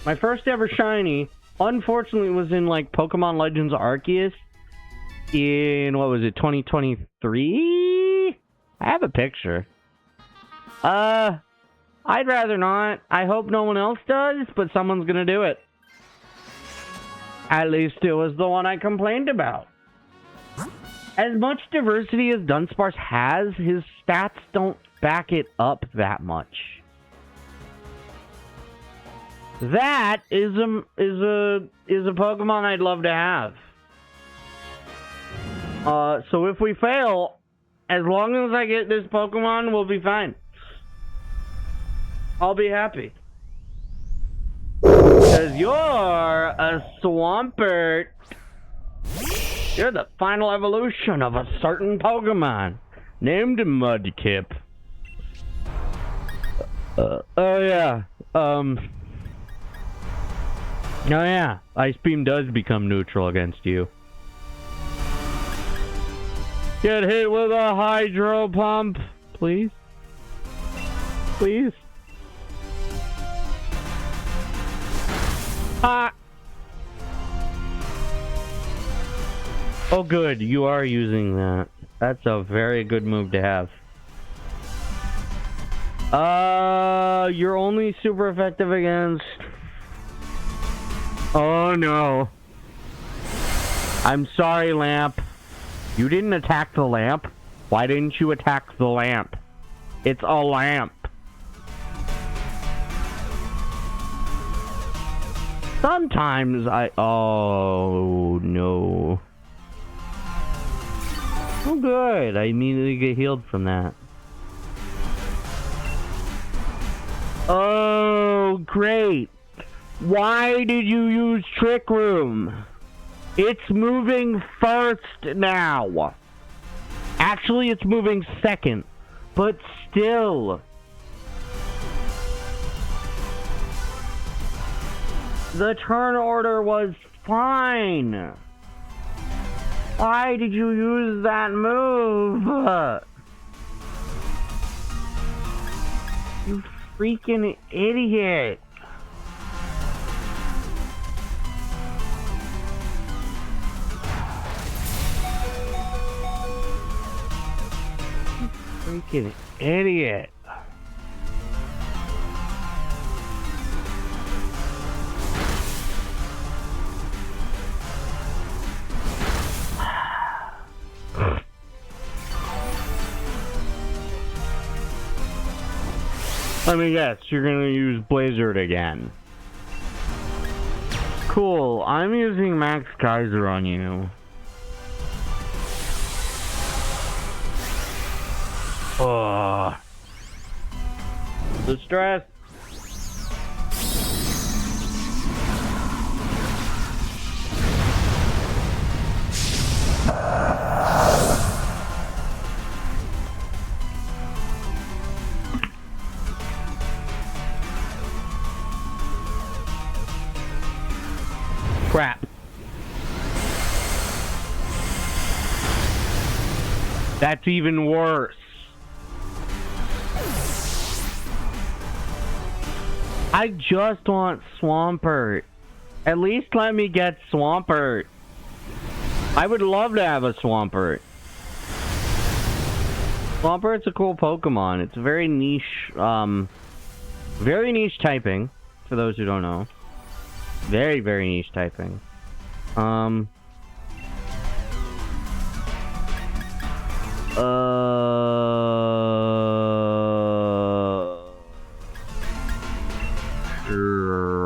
Speaker 1: My first ever shiny, unfortunately, was in like Pokemon Legends Arceus in, what was it, 2023? I have a picture. I'd rather not. I hope no one else does, but someone's gonna do it. At least it was the one I complained about. As much diversity as Dunsparce has, his stats don't back it up that much. That is a Pokemon I'd love to have. So if we fail, as long as I get this Pokemon, we'll be fine. I'll be happy. Because you're a Swampert. You're the final evolution of a certain Pokemon named Mudkip. Oh yeah. Oh yeah. Ice Beam does become neutral against you. Get hit with a Hydro Pump, please. Please. Ah. Oh good, you are using that. That's a very good move to have. You're only super effective against... Oh no. I'm sorry, Lamp. You didn't attack the lamp? Why didn't you attack the lamp? It's a lamp. Sometimes oh no. Oh good, I immediately get healed from that. Oh great. Why did you use Trick Room? It's moving first now. Actually, it's moving second. But still. The turn order was fine. Why did you use that move? You freaking idiot. Freaking idiot. Let me guess, you're gonna use Blizzard again. Cool, I'm using Max Kaiser on you. Oh. The stress. Crap. That's even worse. I just want Swampert. At least let me get Swampert. I would love to have a Swampert. Swampert's a cool Pokemon. It's very niche typing, for those who don't know. Very, very niche typing.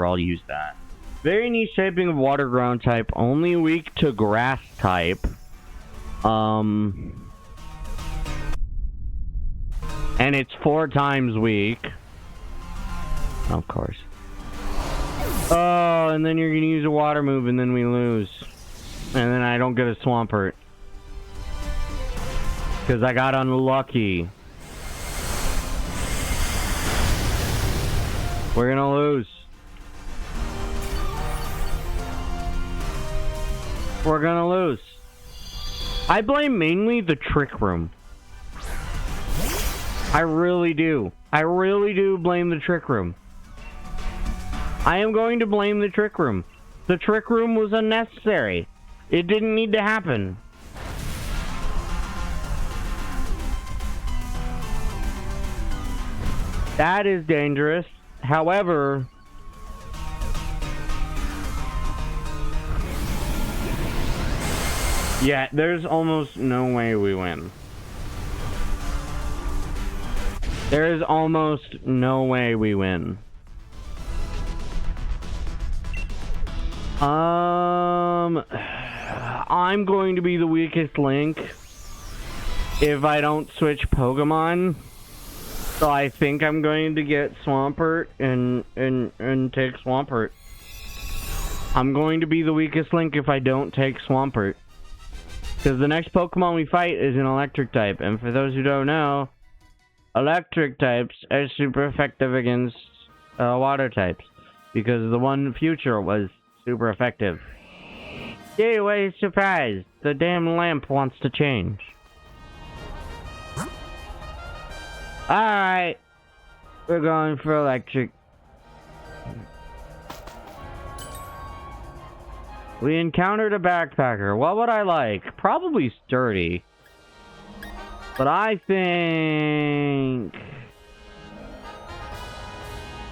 Speaker 1: I'll use that. Very niche typing of water ground type, only weak to grass type. And it's 4 times weak. Of course. Oh, and then you're gonna use a water move and then we lose. And then I don't get a Swampert. Because I got unlucky. We're gonna lose. We're gonna lose. I blame mainly the Trick Room. I really do. I really do blame the Trick Room. I am going to blame the Trick Room. The Trick Room was unnecessary. It didn't need to happen. That is dangerous. However, yeah, there's almost no way we win. There is almost no way we win. I'm going to be the weakest link if I don't switch Pokemon. So I think I'm going to get Swampert and take Swampert. I'm going to be the weakest link if I don't take Swampert. Because the next Pokemon we fight is an electric type. And for those who don't know, electric types are super effective against water types. Because the one future was super effective. Yay, what a surprise! The damn lamp wants to change. Alright. We're going for electric. We encountered a backpacker. What would I like? Probably sturdy. But I think...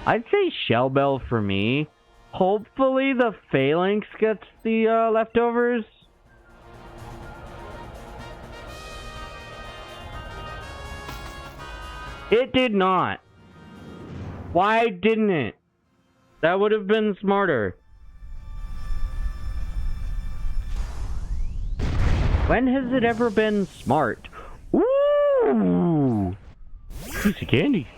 Speaker 1: I'd say Shell Bell for me. Hopefully the Phalanx gets the leftovers. It did not. Why didn't it? That would have been smarter. When has it ever been smart? Ooh! Piece of candy.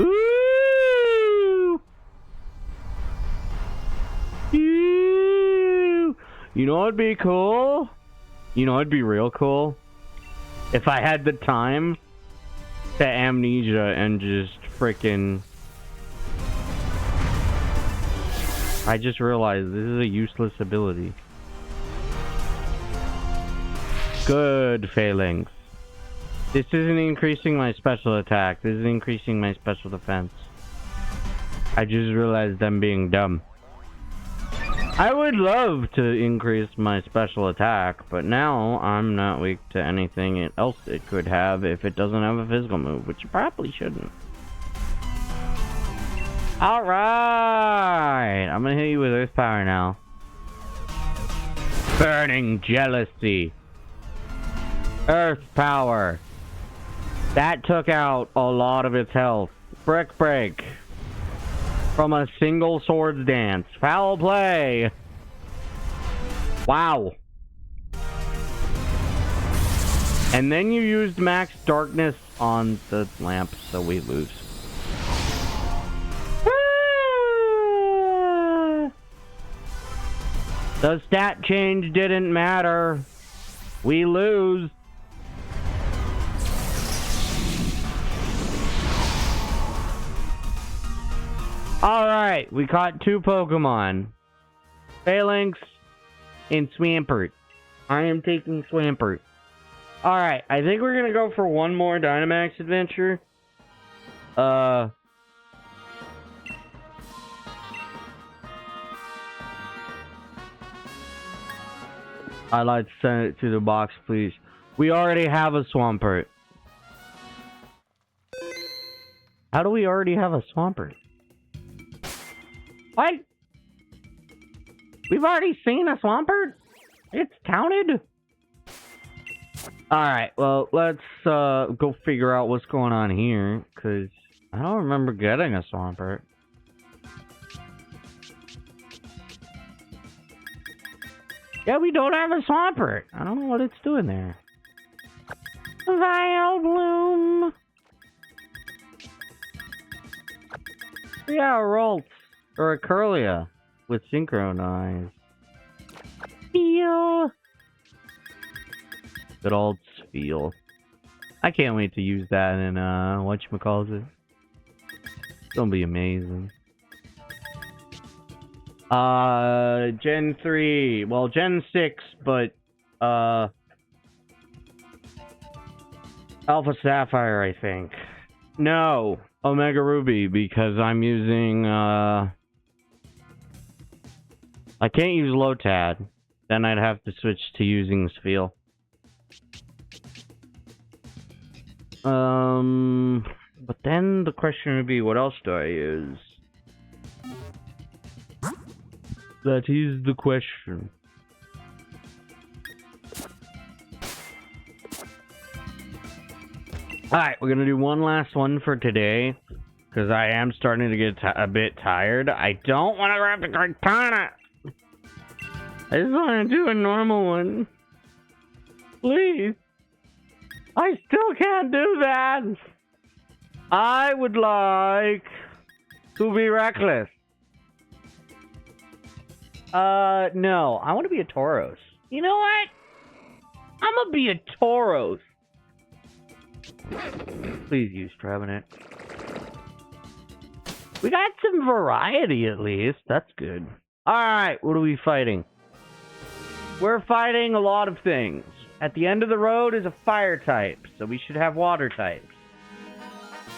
Speaker 1: Ooh! Ooh! You know what'd be cool? You know what'd be real cool? If I had the time to amnesia and just freaking... I just realized this is a useless ability. Good, Phalanx. This isn't increasing my special attack. This is increasing my special defense. I just realized I'm being dumb. I would love to increase my special attack, but now I'm not weak to anything else it could have if it doesn't have a physical move, which it probably shouldn't. Alright! I'm gonna hit you with Earth Power now. Burning Jealousy. Earth Power. That took out a lot of its health. Brick Break. From a single Swords Dance. Foul play! And then you used max darkness on the lamp, so we lose. The stat change didn't matter. We lose. Alright, we caught 2 Pokemon. Phalanx and Swampert. I am taking Swampert. Alright, I think we're gonna go for one more Dynamax adventure. I'd like to send it to the box, please. We already have a Swampert. How do we already have a Swampert? What? We've already seen a Swampert? It's counted? Alright, well, let's go figure out what's going on here, because I don't remember getting a Swampert. Yeah, we don't have a Swampert. I don't know what it's doing there. Vileplume. Yeah, a Ralts. Or a Curlia. With Synchronize. Feel. Good old Feel. I can't wait to use that in, whatchamacallit. It's gonna be amazing. Gen 3. Well, Gen 6, but, Alpha Sapphire, I think. No, Omega Ruby, because I'm using, I can't use Lotad. Then I'd have to switch to using Spheal. But then the question would be, what else do I use? That is the question. Alright, we're gonna do one last one for today. Because I am starting to get a bit tired. I don't want to grab the Kartana! I just want to do a normal one. Please. I still can't do that. I would like to be reckless. No. I want to be a Tauros. You know what? I'm gonna be a Tauros. Please use Trevenant. We got some variety at least. That's good. Alright, what are we fighting? We're fighting a lot of things. At the end of the road is a fire type, so we should have water types.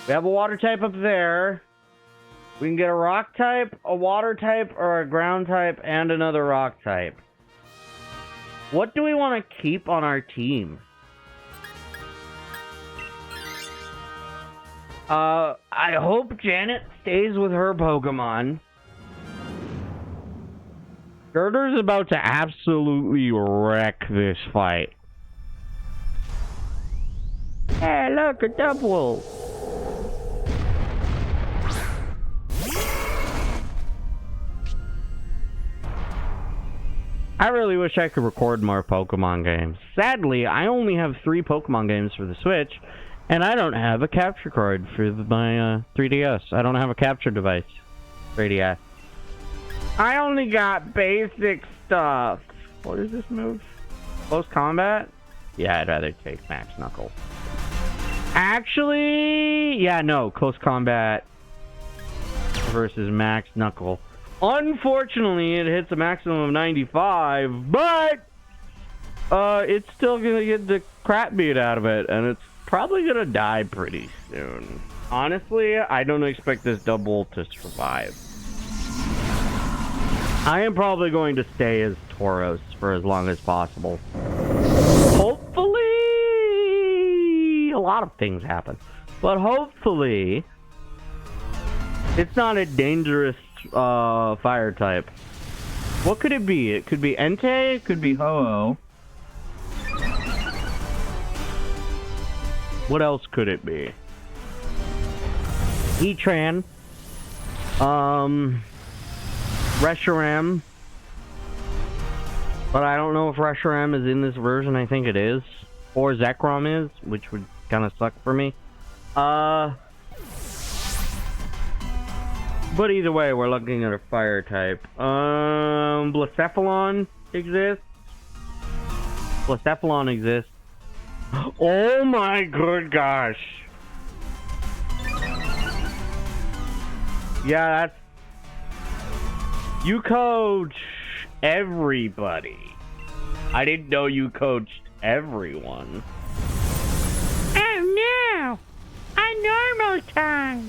Speaker 1: We have a water type up there. We can get a rock type, a water type, or a ground type, and another rock type. What do we want to keep on our team? I hope Janet stays with her Pokemon. Girder's about to absolutely wreck this fight. Hey, look, a double. I really wish I could record more Pokemon games. Sadly, I only have 3 Pokemon games for the Switch, and I don't have a capture card for my 3DS. I don't have a capture device. 3DS. I only got basic stuff. What is this move? Close combat? Yeah, I'd rather take Max Knuckle. Actually, yeah, no. Close combat versus Max Knuckle. Unfortunately, it hits a maximum of 95, but it's still gonna get the crap beat out of it, and it's probably gonna die pretty soon. Honestly, I don't expect this double to survive. I am probably going to stay as Tauros for as long as possible. Hopefully, a lot of things happen, but hopefully, it's not a dangerous fire type. What could it be? It could be Entei, it could be Ho-Oh. What else could it be? Heatran. Reshiram. But I don't know if Reshiram is in this version. I think it is. or Zekrom is, which would kind of suck for me. But either way, we're looking at a fire type. Blacephalon exists. Blacephalon exists. Oh my good gosh. Yeah, that's... You coach everybody. I didn't know you coached everyone.
Speaker 2: Oh no! A normal type!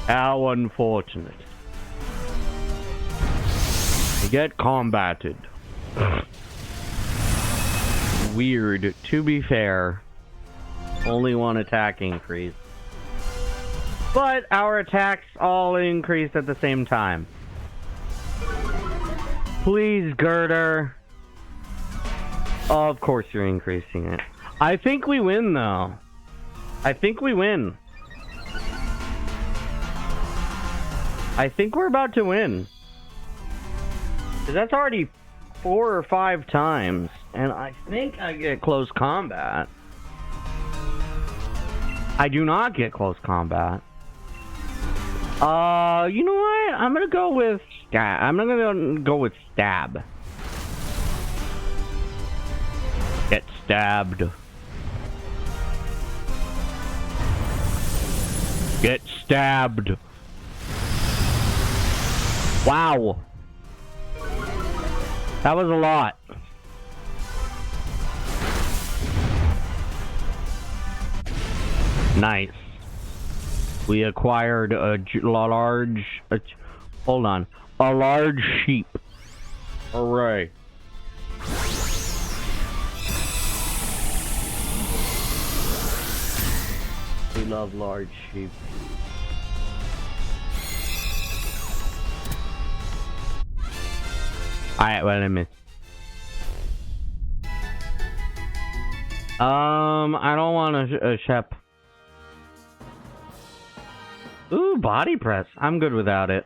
Speaker 1: How unfortunate. You get combated. Weird. To be fair, only one attack increase. But our attacks all increased at the same time. Please, Girder. Oh, of course you're increasing it. I think we win, though. I think we win. I think we're about to win. 'Cause that's already 4 or 5 times. And I think I get close combat. I do not get close combat. You know what? I'm gonna go with stab. Get stabbed. Get stabbed. Wow. That was a lot. Nice. We acquired a large sheep. Hooray. We love large sheep. Alright, wait a minute. I don't want a Shep. Ooh, body press. I'm good without it.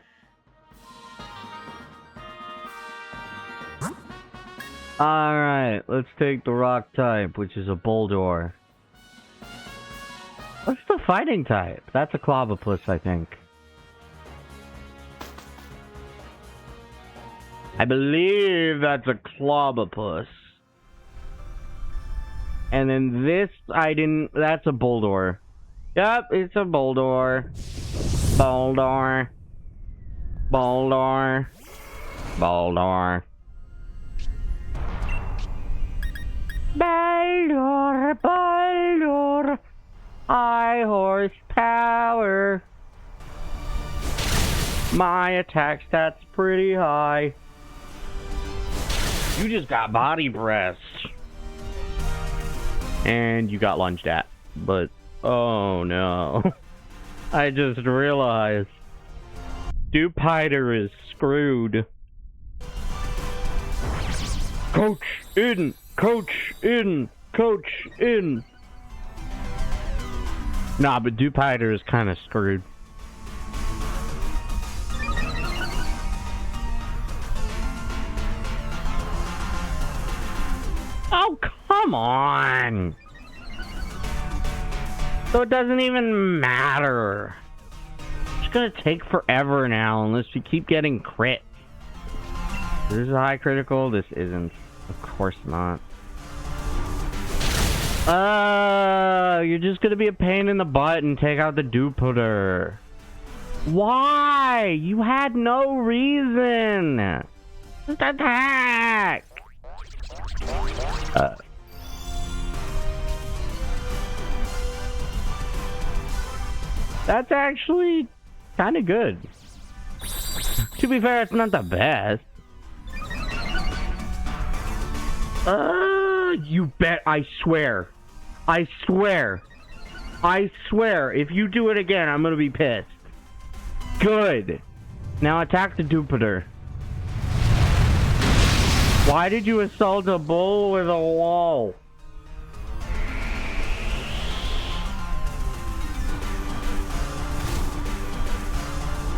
Speaker 1: Alright, let's take the rock type, which is a Boldor. What's the fighting type? That's a Clobbopus, I think. I believe that's a Clobbopus. And then this, that's a Boldor. Yep, it's a Boldor. Boldor. Boldor. Boldor. Boldor, Boldor. High horsepower. My attack stat's pretty high. You just got body pressed. And you got lunged at. But, oh no. I just realized. Dupiter is screwed. Coach in! Coach in! Coach in! Nah, but Dupiter is kind of screwed. Oh, come on! So it doesn't even matter. It's gonna take forever now unless we keep getting crit. This is a high critical, this isn't. Of course not. You're just gonna be a pain in the butt and take out the Dupiter. Why? You had no reason. Just attack. That's actually kind of good. To be fair, it's not the best. You bet. I swear. I swear. I swear. If you do it again, I'm gonna be pissed. Good. Now attack the Dupiter. Why did you assault a bull with a wall?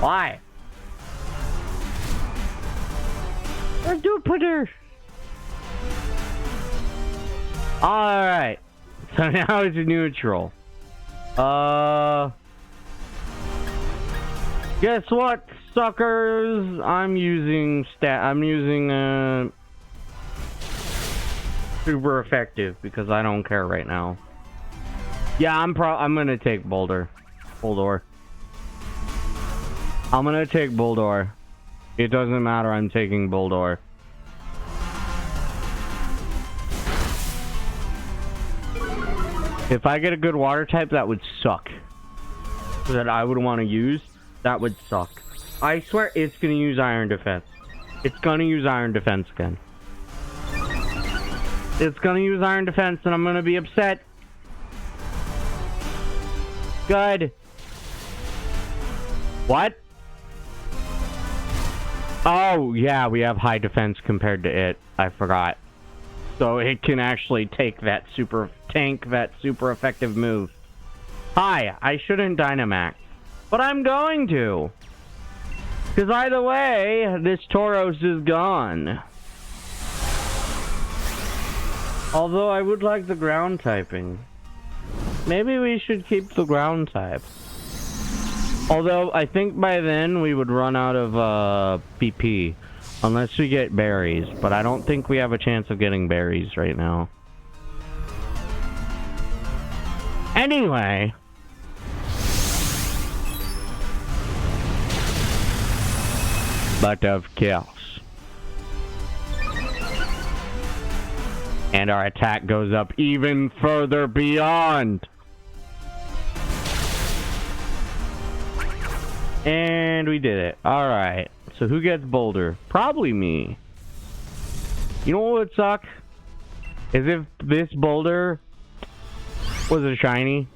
Speaker 1: Why? The Jupiter! Alright. So now it's neutral. Guess what, suckers? I'm using super effective because I don't care right now. Yeah, I'm gonna take Boulder. I'm gonna take Bulldor. It doesn't matter, I'm taking Bulldor. If I get a good water type, that would suck. That I would want to use, that would suck. I swear it's gonna use Iron Defense. It's gonna use Iron Defense again. It's gonna use Iron Defense and I'm gonna be upset. Good. What? Oh, yeah, we have high defense compared to it. I forgot. So it can actually tank that super effective move. Hi, I shouldn't Dynamax. But I'm going to. Because either way, this Tauros is gone. Although I would like the ground typing. Maybe we should keep the ground type. Although I think by then we would run out of PP. Unless we get berries. But I don't think we have a chance of getting berries right now. Anyway. But of chaos. And our attack goes up even further beyond. And we did it. Alright. So who gets Boulder? Probably me. You know what would suck? Is if this Boulder was a shiny.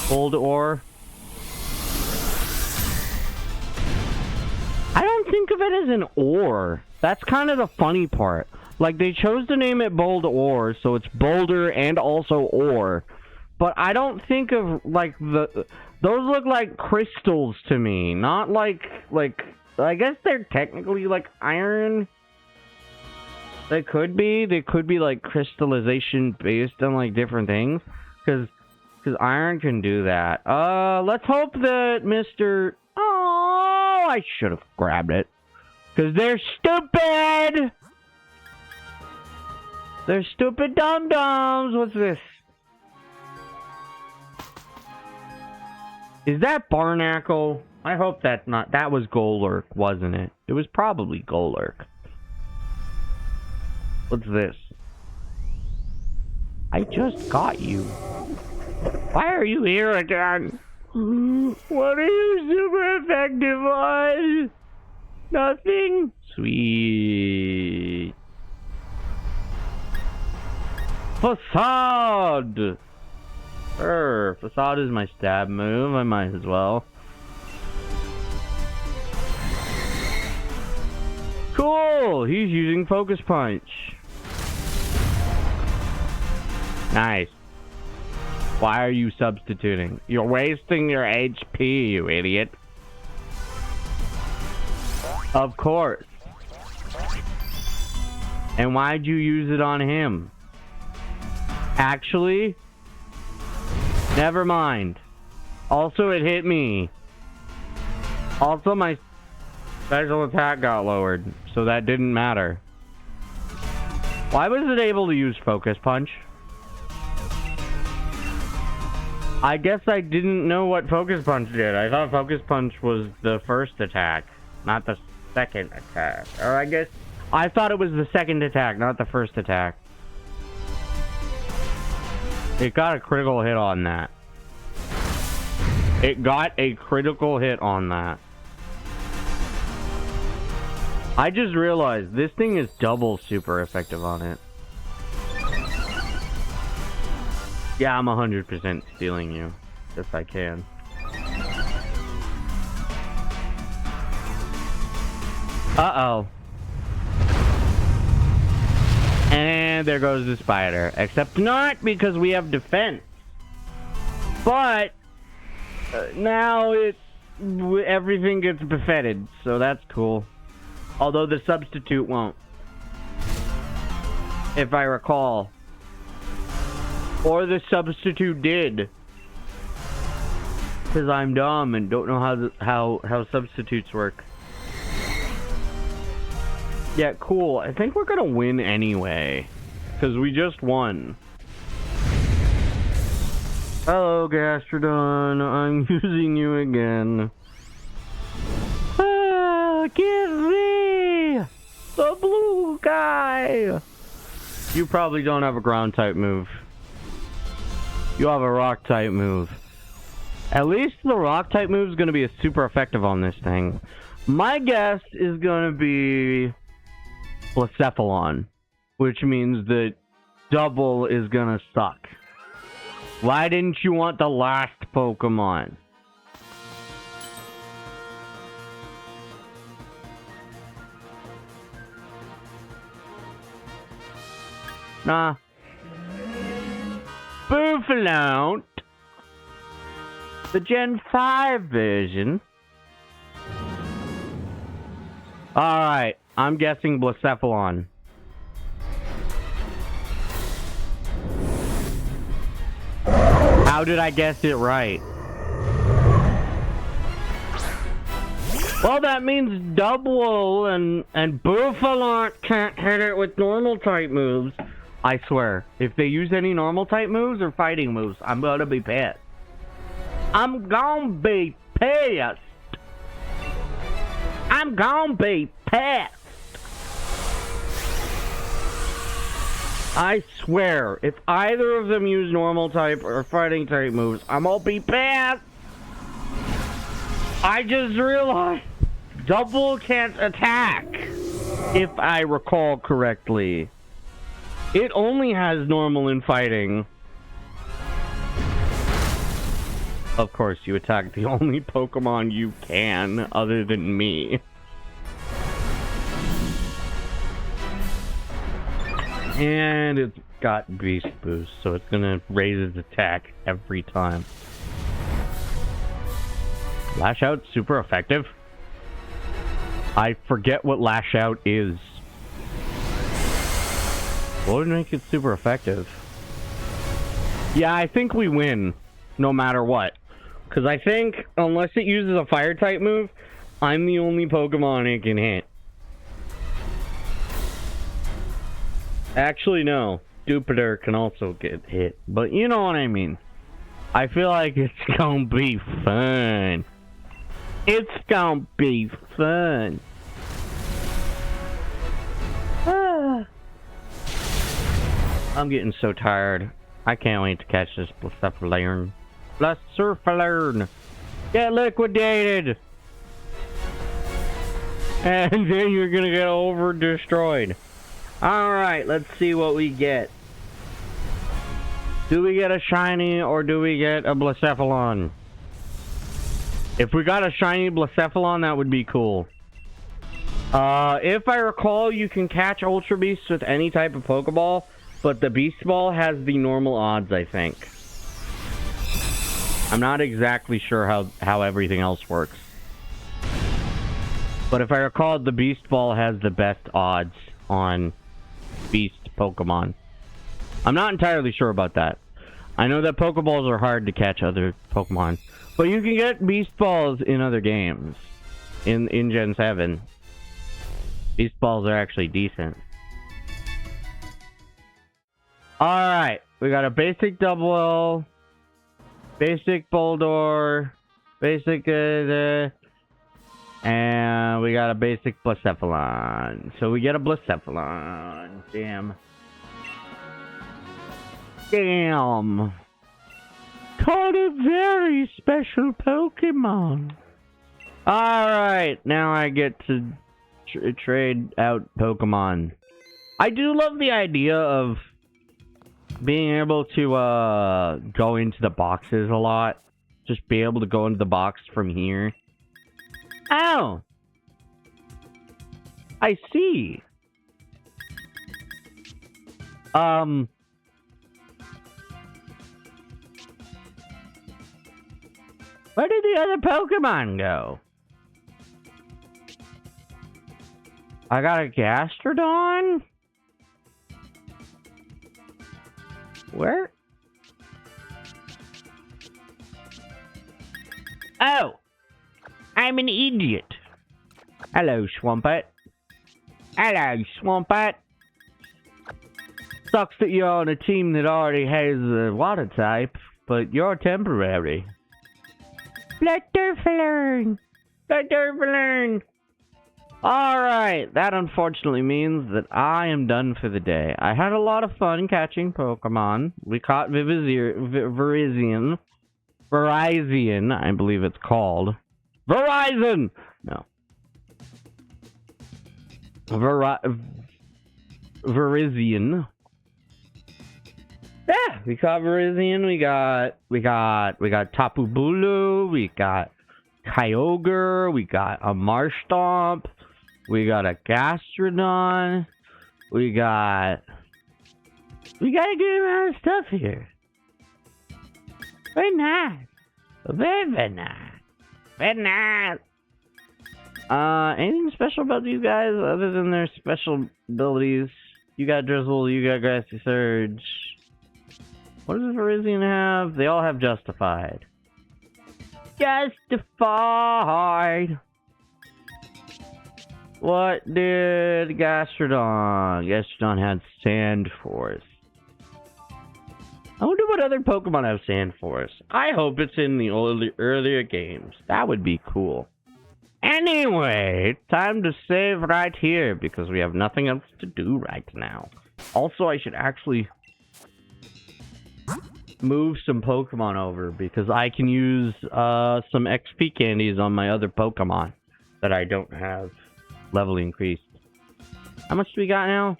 Speaker 1: Gold ore. I don't think of it as an ore. That's kind of the funny part. Like, they chose to name it Bold Ore, so it's Boulder and also ore. But I don't think of, like, those look like crystals to me. Not like, I guess they're technically, like, iron. They could be, like, crystallization based on, like, different things. Because iron can do that. Let's hope that Mr. Oh, I should have grabbed it. Because they're stupid! They're stupid dum-dums! What's this? Is that Barnacle? I hope that's not... That was Golurk, wasn't it? It was probably Golurk. What's this? I just got you. Why are you here again? What are you super effective on? Nothing? Sweet. Facade! Facade is my stab move. I might as well. Cool! He's using Focus Punch. Nice. Why are you substituting? You're wasting your HP, you idiot. Of course. And why'd you use it on him? Actually, never mind. Also, it hit me. Also, my special attack got lowered, so that didn't matter. Why was it able to use Focus Punch? I guess I didn't know what Focus Punch did. I thought Focus Punch was the first attack, not the second attack. Or I guess I thought it was the second attack, not the first attack. It got a critical hit on that. It got a critical hit on that. I just realized this thing is double super effective on it. Yeah, I'm 100% stealing you, if I can. Uh-oh. And there goes the spider. Except not, because we have defense. But now everything gets buffeted, so that's cool. Although the substitute won't. if I recall. Or the substitute did. Because I'm dumb and don't know how substitutes work. Yeah, cool. I think we're gonna win anyway. Because we just won. Hello, Gastrodon. I'm using you again. Ah, give me the blue guy. You probably don't have a ground type move. You have a rock type move. At least the rock type move is going to be super effective on this thing. My guess is going to be Blacephalon, which means that double is going to suck. Why didn't you want the last Pokemon? Nah. Bouffalant. The Gen 5 version. Alright, I'm guessing Blacephalon. How did I guess it right? Well, that means Double and Bouffalant can't hit it with normal type moves. I swear, if they use any normal type moves or fighting moves, I'm gonna be pissed. I'm gonna be pissed. I'm gonna be pissed. I swear, if either of them use normal type or fighting type moves, I'm gonna be pissed. I just realized Double can't attack, if I recall correctly. It only has normal in fighting. Of course, you attack the only Pokemon you can, other than me. And it's got Beast Boost, so it's gonna raise its attack every time. Lash Out's super effective. I forget what Lash Out is. What would make it super effective? Yeah, I think we win, no matter what. Because I think, unless it uses a fire type move, I'm the only Pokemon it can hit. Actually, no. Jupiter can also get hit. But you know what I mean. I feel like it's gonna be fun. It's gonna be fun. I'm getting so tired. I can't wait to catch this Blacephalon. Blacephalon! Get liquidated! And then you're gonna get over-destroyed. Alright, let's see what we get. Do we get a shiny or do we get a Blacephalon? If we got a shiny Blacephalon, that would be cool. If I recall, you can catch Ultra Beasts with any type of Pokeball, but the Beast Ball has the normal odds, I think. I'm not exactly sure how everything else works. But if I recall, the Beast Ball has the best odds on Beast Pokemon. I'm not entirely sure about that. I know that Pokeballs are hard to catch other Pokemon. But you can get Beast Balls in other games. In Gen 7. Beast Balls are actually decent. Alright, we got a basic Double L, basic Boldor, basic and we got a basic Blacephalon. So we get a Blacephalon. Damn. Damn. Caught a very special Pokemon. Alright, now I get to trade out Pokemon. I do love the idea of being able to go into the boxes a lot. Just be able to go into the box from here. Oh! I see. Where did the other Pokemon go? I got a Gastrodon? Where? Oh! I'm an idiot. Hello, Swampert. Hello, Swampert. Sucks that you're on a team that already has a water type, but you're temporary. Flutterflern! Flutterflern! Alright, that unfortunately means that I am done for the day. I had a lot of fun catching Pokemon. We caught Virizian. Virizian, I believe it's called. Verizon! No. Virizian. Yeah, we caught Virizian. We got Tapu Bulu. We got Kyogre. We got a Marshtomp. We got a Gastrodon. We got a good amount of stuff here. Very nice. Very nice. Very nice. Anything special about these guys other than their special abilities? You got Drizzle, you got Grassy Surge. What does Virizian have? They all have Justified. Justified! What did Gastrodon? Gastrodon had Sand Force. I wonder what other Pokemon have Sand Force. I hope it's in the earlier games. That would be cool. Anyway, time to save right here because we have nothing else to do right now. Also, I should actually move some Pokemon over because I can use some XP candies on my other Pokemon that I don't have level increased. How much do we got now?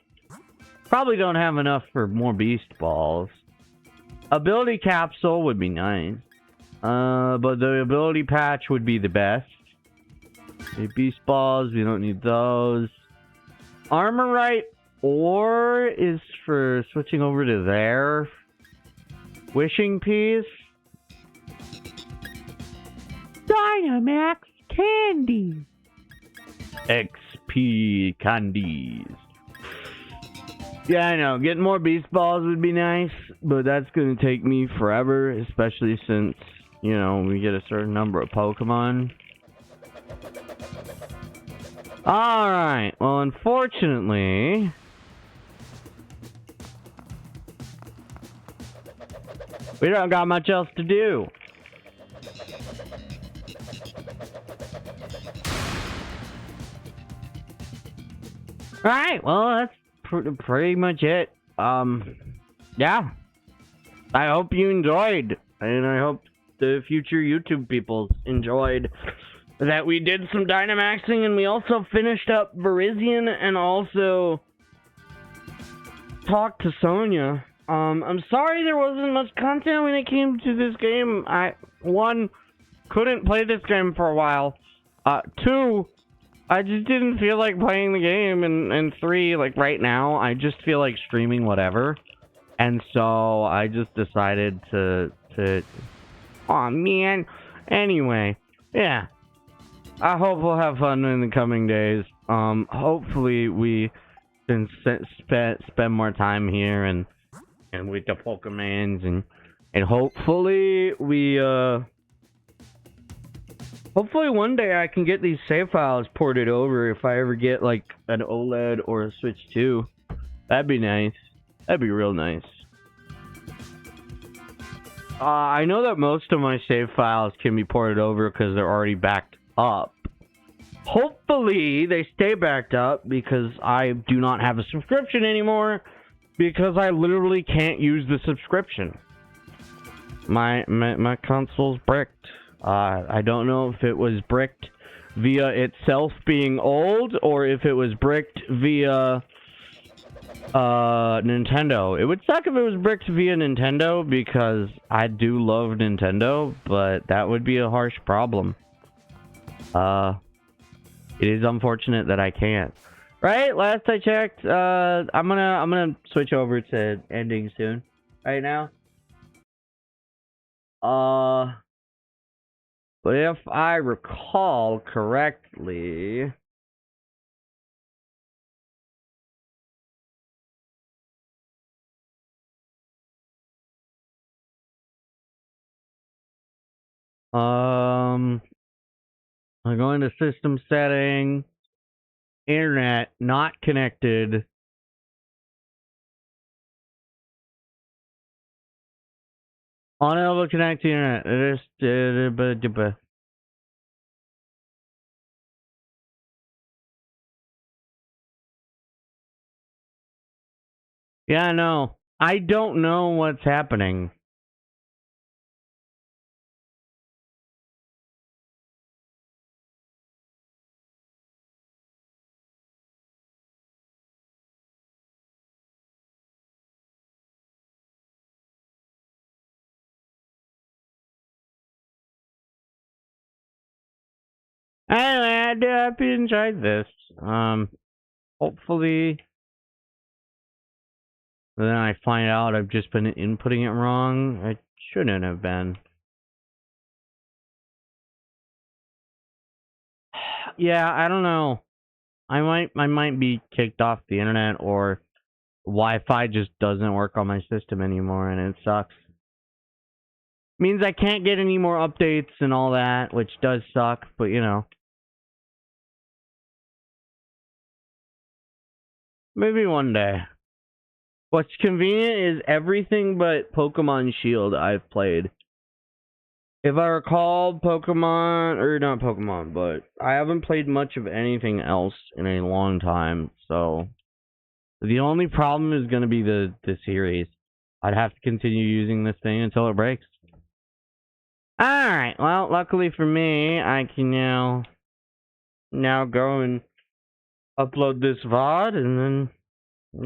Speaker 1: Probably don't have enough for more Beast Balls. Ability Capsule would be nice. But the Ability Patch would be the best. Okay, Beast Balls, we don't need those. Armorite Ore is for switching over to there. Wishing Piece.
Speaker 2: Dynamax candy.
Speaker 1: XP candies. Yeah, I know. Getting more Beast Balls would be nice, but that's going to take me forever, especially since, you know, we get a certain number of Pokemon. Alright, well, unfortunately, we don't got much else to do. Alright, well, that's pretty much it. Yeah. I hope you enjoyed, and I hope the future YouTube people enjoyed that we did some Dynamaxing, and we also finished up Virizian and also talked to Sonia. I'm sorry there wasn't much content when it came to this game. One, couldn't play this game for a while. Two, I just didn't feel like playing the game, and three, like right now, I just feel like streaming whatever. And so I just decided to aw man. Anyway, yeah. I hope we'll have fun in the coming days. Hopefully we can spend more time here and with the Pokemons and hopefully we hopefully one day I can get these save files ported over if I ever get like an OLED or a Switch 2. That'd be nice. That'd be real nice. I know that most of my save files can be ported over because they're already backed up. Hopefully they stay backed up because I do not have a subscription anymore because I literally can't use the subscription. My console's bricked. I don't know if it was bricked via itself being old or if it was bricked via Nintendo. It would suck if it was bricked via Nintendo because I do love Nintendo, but that would be a harsh problem. It is unfortunate that I can't. Right? Last I checked, I'm gonna switch over to ending soon. Right now. But if I recall correctly, I go into system setting, internet not connected. Unable to connect to internet. Yeah, no. I don't know what's happening. Anyway, I do hope you enjoyed this. Hopefully, then I find out I've just been inputting it wrong. I shouldn't have been. Yeah, I don't know. I might be kicked off the internet, or Wi-Fi just doesn't work on my system anymore, and it sucks. Means I can't get any more updates and all that, which does suck, but you know. Maybe one day. What's convenient is everything but Pokemon Shield I've played. If I recall, Pokemon, or not Pokemon, but I haven't played much of anything else in a long time, so the only problem is going to be the series. I'd have to continue using this thing until it breaks. Alright, well, luckily for me, I can now go and upload this VOD, and then,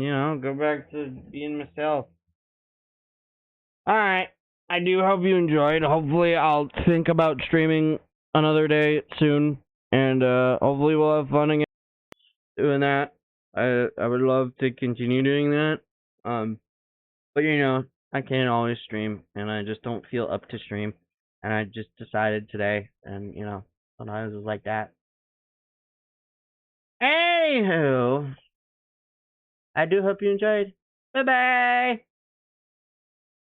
Speaker 1: you know, go back to being myself. Alright, I do hope you enjoyed. Hopefully I'll think about streaming another day soon, and hopefully we'll have fun again doing that. I would love to continue doing that. But you know, I can't always stream, and I just don't feel up to stream. And I just decided today, and you know, sometimes it's like that. Anywho, I do hope you enjoyed. Bye bye!